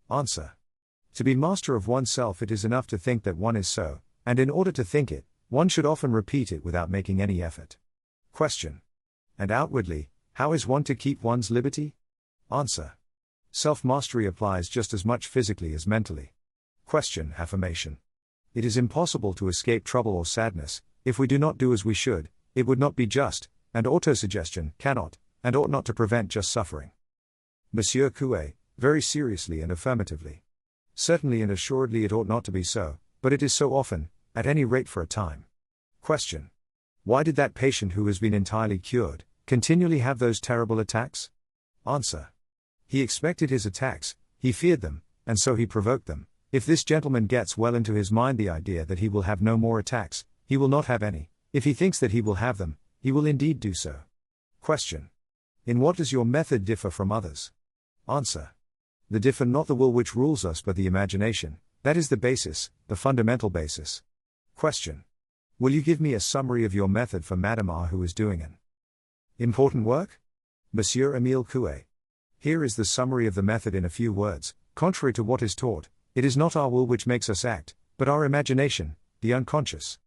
Answer: to be master of oneself it is enough to think that one is so, and in order to think it, one should often repeat it without making any effort. Question: and outwardly, how is one to keep one's liberty? Answer: self-mastery applies just as much physically as mentally. Question: affirmation. It is impossible to escape trouble or sadness, if we do not do as we should, it would not be just, and autosuggestion cannot, and ought not to prevent just suffering. Monsieur Coué, very seriously and affirmatively. Certainly and assuredly it ought not to be so, but it is so often, at any rate for a time. Question: why did that patient who has been entirely cured, continually have those terrible attacks? Answer: he expected his attacks, he feared them, and so he provoked them. If this gentleman gets well into his mind the idea that he will have no more attacks, he will not have any. If he thinks that he will have them, he will indeed do so. Question: in what does your method differ from others? Answer: the differ not the will which rules us but the imagination, that is the basis, the fundamental basis. Question: will you give me a summary of your method for Madame R who is doing an important work? Monsieur Emile Coué. Here is the summary of the method in a few words. Contrary to what is taught, it is not our will which makes us act, but our imagination, the unconscious.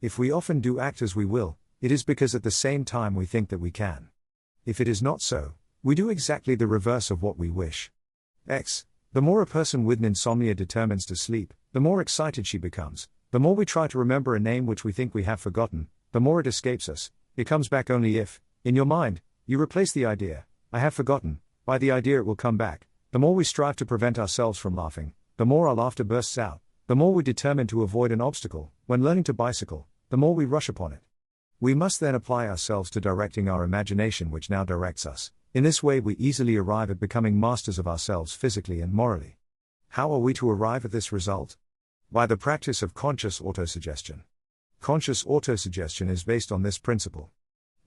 If we often do act as we will, it is because at the same time we think that we can. If it is not so, we do exactly the reverse of what we wish. X. The more a person with an insomnia determines to sleep, the more excited she becomes. The more we try to remember a name which we think we have forgotten, the more it escapes us. It comes back only if, in your mind, you replace the idea, I have forgotten, by the idea it will come back. The more we strive to prevent ourselves from laughing, the more our laughter bursts out. The more we determine to avoid an obstacle, when learning to bicycle, the more we rush upon it. We must then apply ourselves to directing our imagination which now directs us. In this way we easily arrive at becoming masters of ourselves physically and morally. How are we to arrive at this result? By the practice of conscious autosuggestion. Conscious autosuggestion is based on this principle.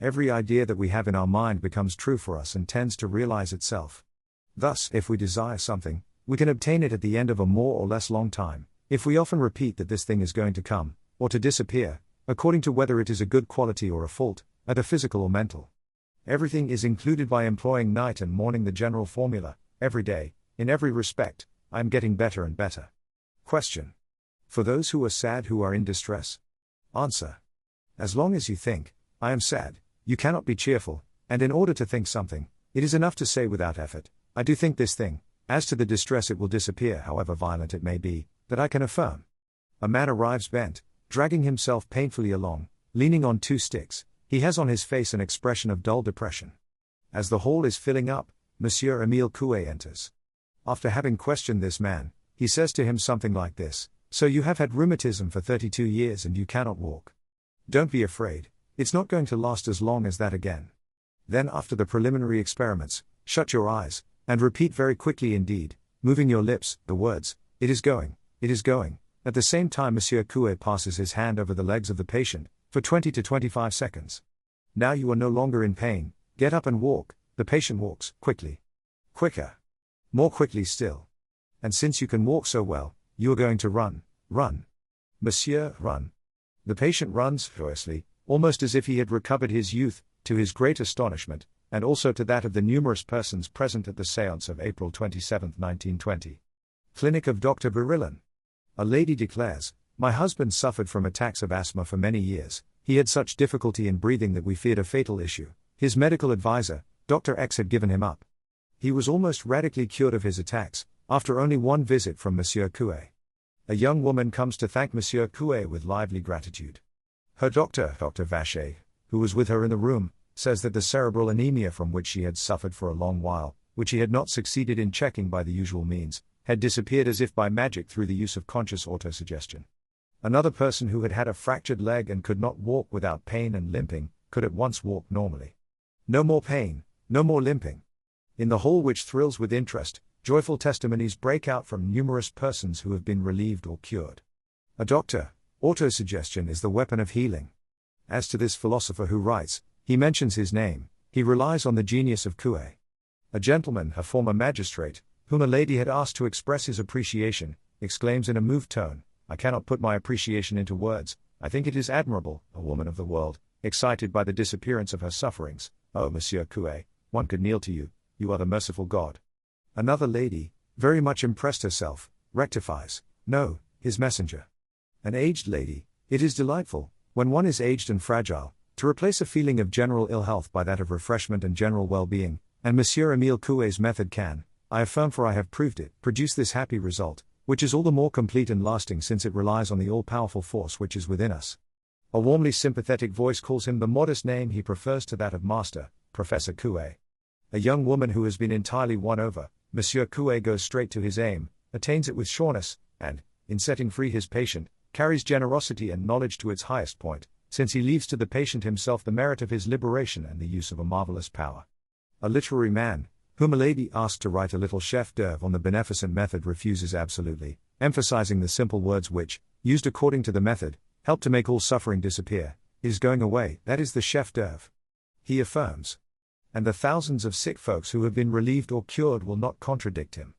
Every idea that we have in our mind becomes true for us and tends to realize itself. Thus, if we desire something, we can obtain it at the end of a more or less long time, if we often repeat that this thing is going to come, or to disappear, according to whether it is a good quality or a fault, either physical or mental. Everything is included by employing night and morning the general formula, every day, in every respect, I am getting better and better. Question. For those who are sad who are in distress? Answer. As long as you think, I am sad, you cannot be cheerful, and in order to think something, it is enough to say without effort, I do think this thing, as to the distress it will disappear however violent it may be, that I can affirm. A man arrives bent, dragging himself painfully along, leaning on 2 sticks, he has on his face an expression of dull depression. As the hall is filling up, Monsieur Emile Coué enters. After having questioned this man, he says to him something like this, so you have had rheumatism for 32 years and you cannot walk. Don't be afraid, it's not going to last as long as that again. Then after the preliminary experiments, shut your eyes, and repeat very quickly indeed, moving your lips, the words, it is going, it is going. At the same time Monsieur Coué passes his hand over the legs of the patient, for 20 to 25 seconds. Now you are no longer in pain, get up and walk. The patient walks, quickly. Quicker. More quickly still. And since you can walk so well, you are going to run. Monsieur, run. The patient runs, joyously, almost as if he had recovered his youth, to his great astonishment, and also to that of the numerous persons present at the séance of April 27, 1920. Clinic of Dr. Virilin. A lady declares, my husband suffered from attacks of asthma for many years, he had such difficulty in breathing that we feared a fatal issue. His medical advisor, Dr. X, had given him up. He was almost radically cured of his attacks, after only one visit from Monsieur Coué. A young woman comes to thank Monsieur Coué with lively gratitude. Her doctor, Dr. Vacher, who was with her in the room, says that the cerebral anemia from which she had suffered for a long while, which he had not succeeded in checking by the usual means, had disappeared as if by magic through the use of conscious autosuggestion. Another person who had had a fractured leg and could not walk without pain and limping, could at once walk normally. No more pain, no more limping. In the hall which thrills with interest, joyful testimonies break out from numerous persons who have been relieved or cured. A doctor, autosuggestion is the weapon of healing. As to this philosopher who writes, he mentions his name, he relies on the genius of Coué. A gentleman, a former magistrate, whom a lady had asked to express his appreciation, exclaims in a moved tone, I cannot put my appreciation into words, I think it is admirable. A woman of the world, excited by the disappearance of her sufferings, oh Monsieur Coué, one could kneel to you, you are the merciful God. Another lady, very much impressed herself, rectifies, no, his messenger. An aged lady, it is delightful, when one is aged and fragile, to replace a feeling of general ill health by that of refreshment and general well-being, and Monsieur Emile Coué's method can, I affirm for I have proved it, produce this happy result, which is all the more complete and lasting since it relies on the all-powerful force which is within us. A warmly sympathetic voice calls him the modest name he prefers to that of Master, Professor Coué. A young woman who has been entirely won over, Monsieur Coué goes straight to his aim, attains it with sureness, and, in setting free his patient, carries generosity and knowledge to its highest point, since he leaves to the patient himself the merit of his liberation and the use of a marvelous power. A literary man, whom a lady asked to write a little chef-d'œuvre on the beneficent method, refuses absolutely, emphasizing the simple words which, used according to the method, help to make all suffering disappear, is going away, that is the chef-d'œuvre. He affirms. And the thousands of sick folks who have been relieved or cured will not contradict him.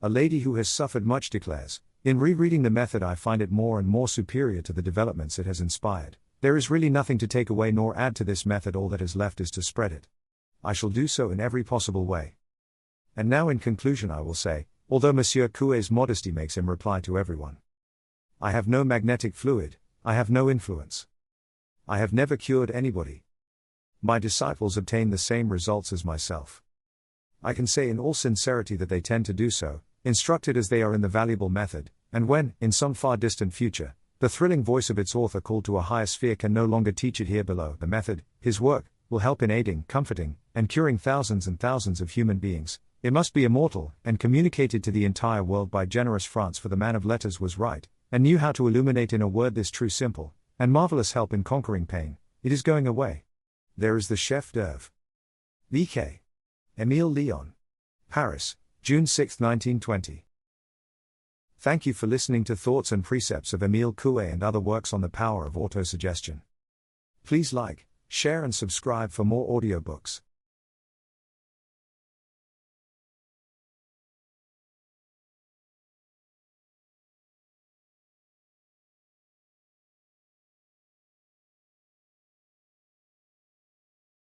A lady who has suffered much declares, in rereading the method I find it more and more superior to the developments it has inspired. There is really nothing to take away nor add to this method, all that is left is to spread it. I shall do so in every possible way. And now in conclusion I will say, although Monsieur Coué's modesty makes him reply to everyone, I have no magnetic fluid, I have no influence. I have never cured anybody. My disciples obtain the same results as myself. I can say in all sincerity that they tend to do so, instructed as they are in the valuable method, and when, in some far distant future, the thrilling voice of its author called to a higher sphere can no longer teach it here below, the method, his work, will help in aiding, comforting, and curing thousands and thousands of human beings. It must be immortal, and communicated to the entire world by generous France, for the man of letters was right, and knew how to illuminate in a word this true simple, and marvelous help in conquering pain. It is going away. There is the chef d'oeuvre. V.K. Emile Lyon. Paris, June 6, 1920. Thank you for listening to Thoughts and Precepts of Emile Coué and other works on the power of autosuggestion. Please like, share and subscribe for more audiobooks.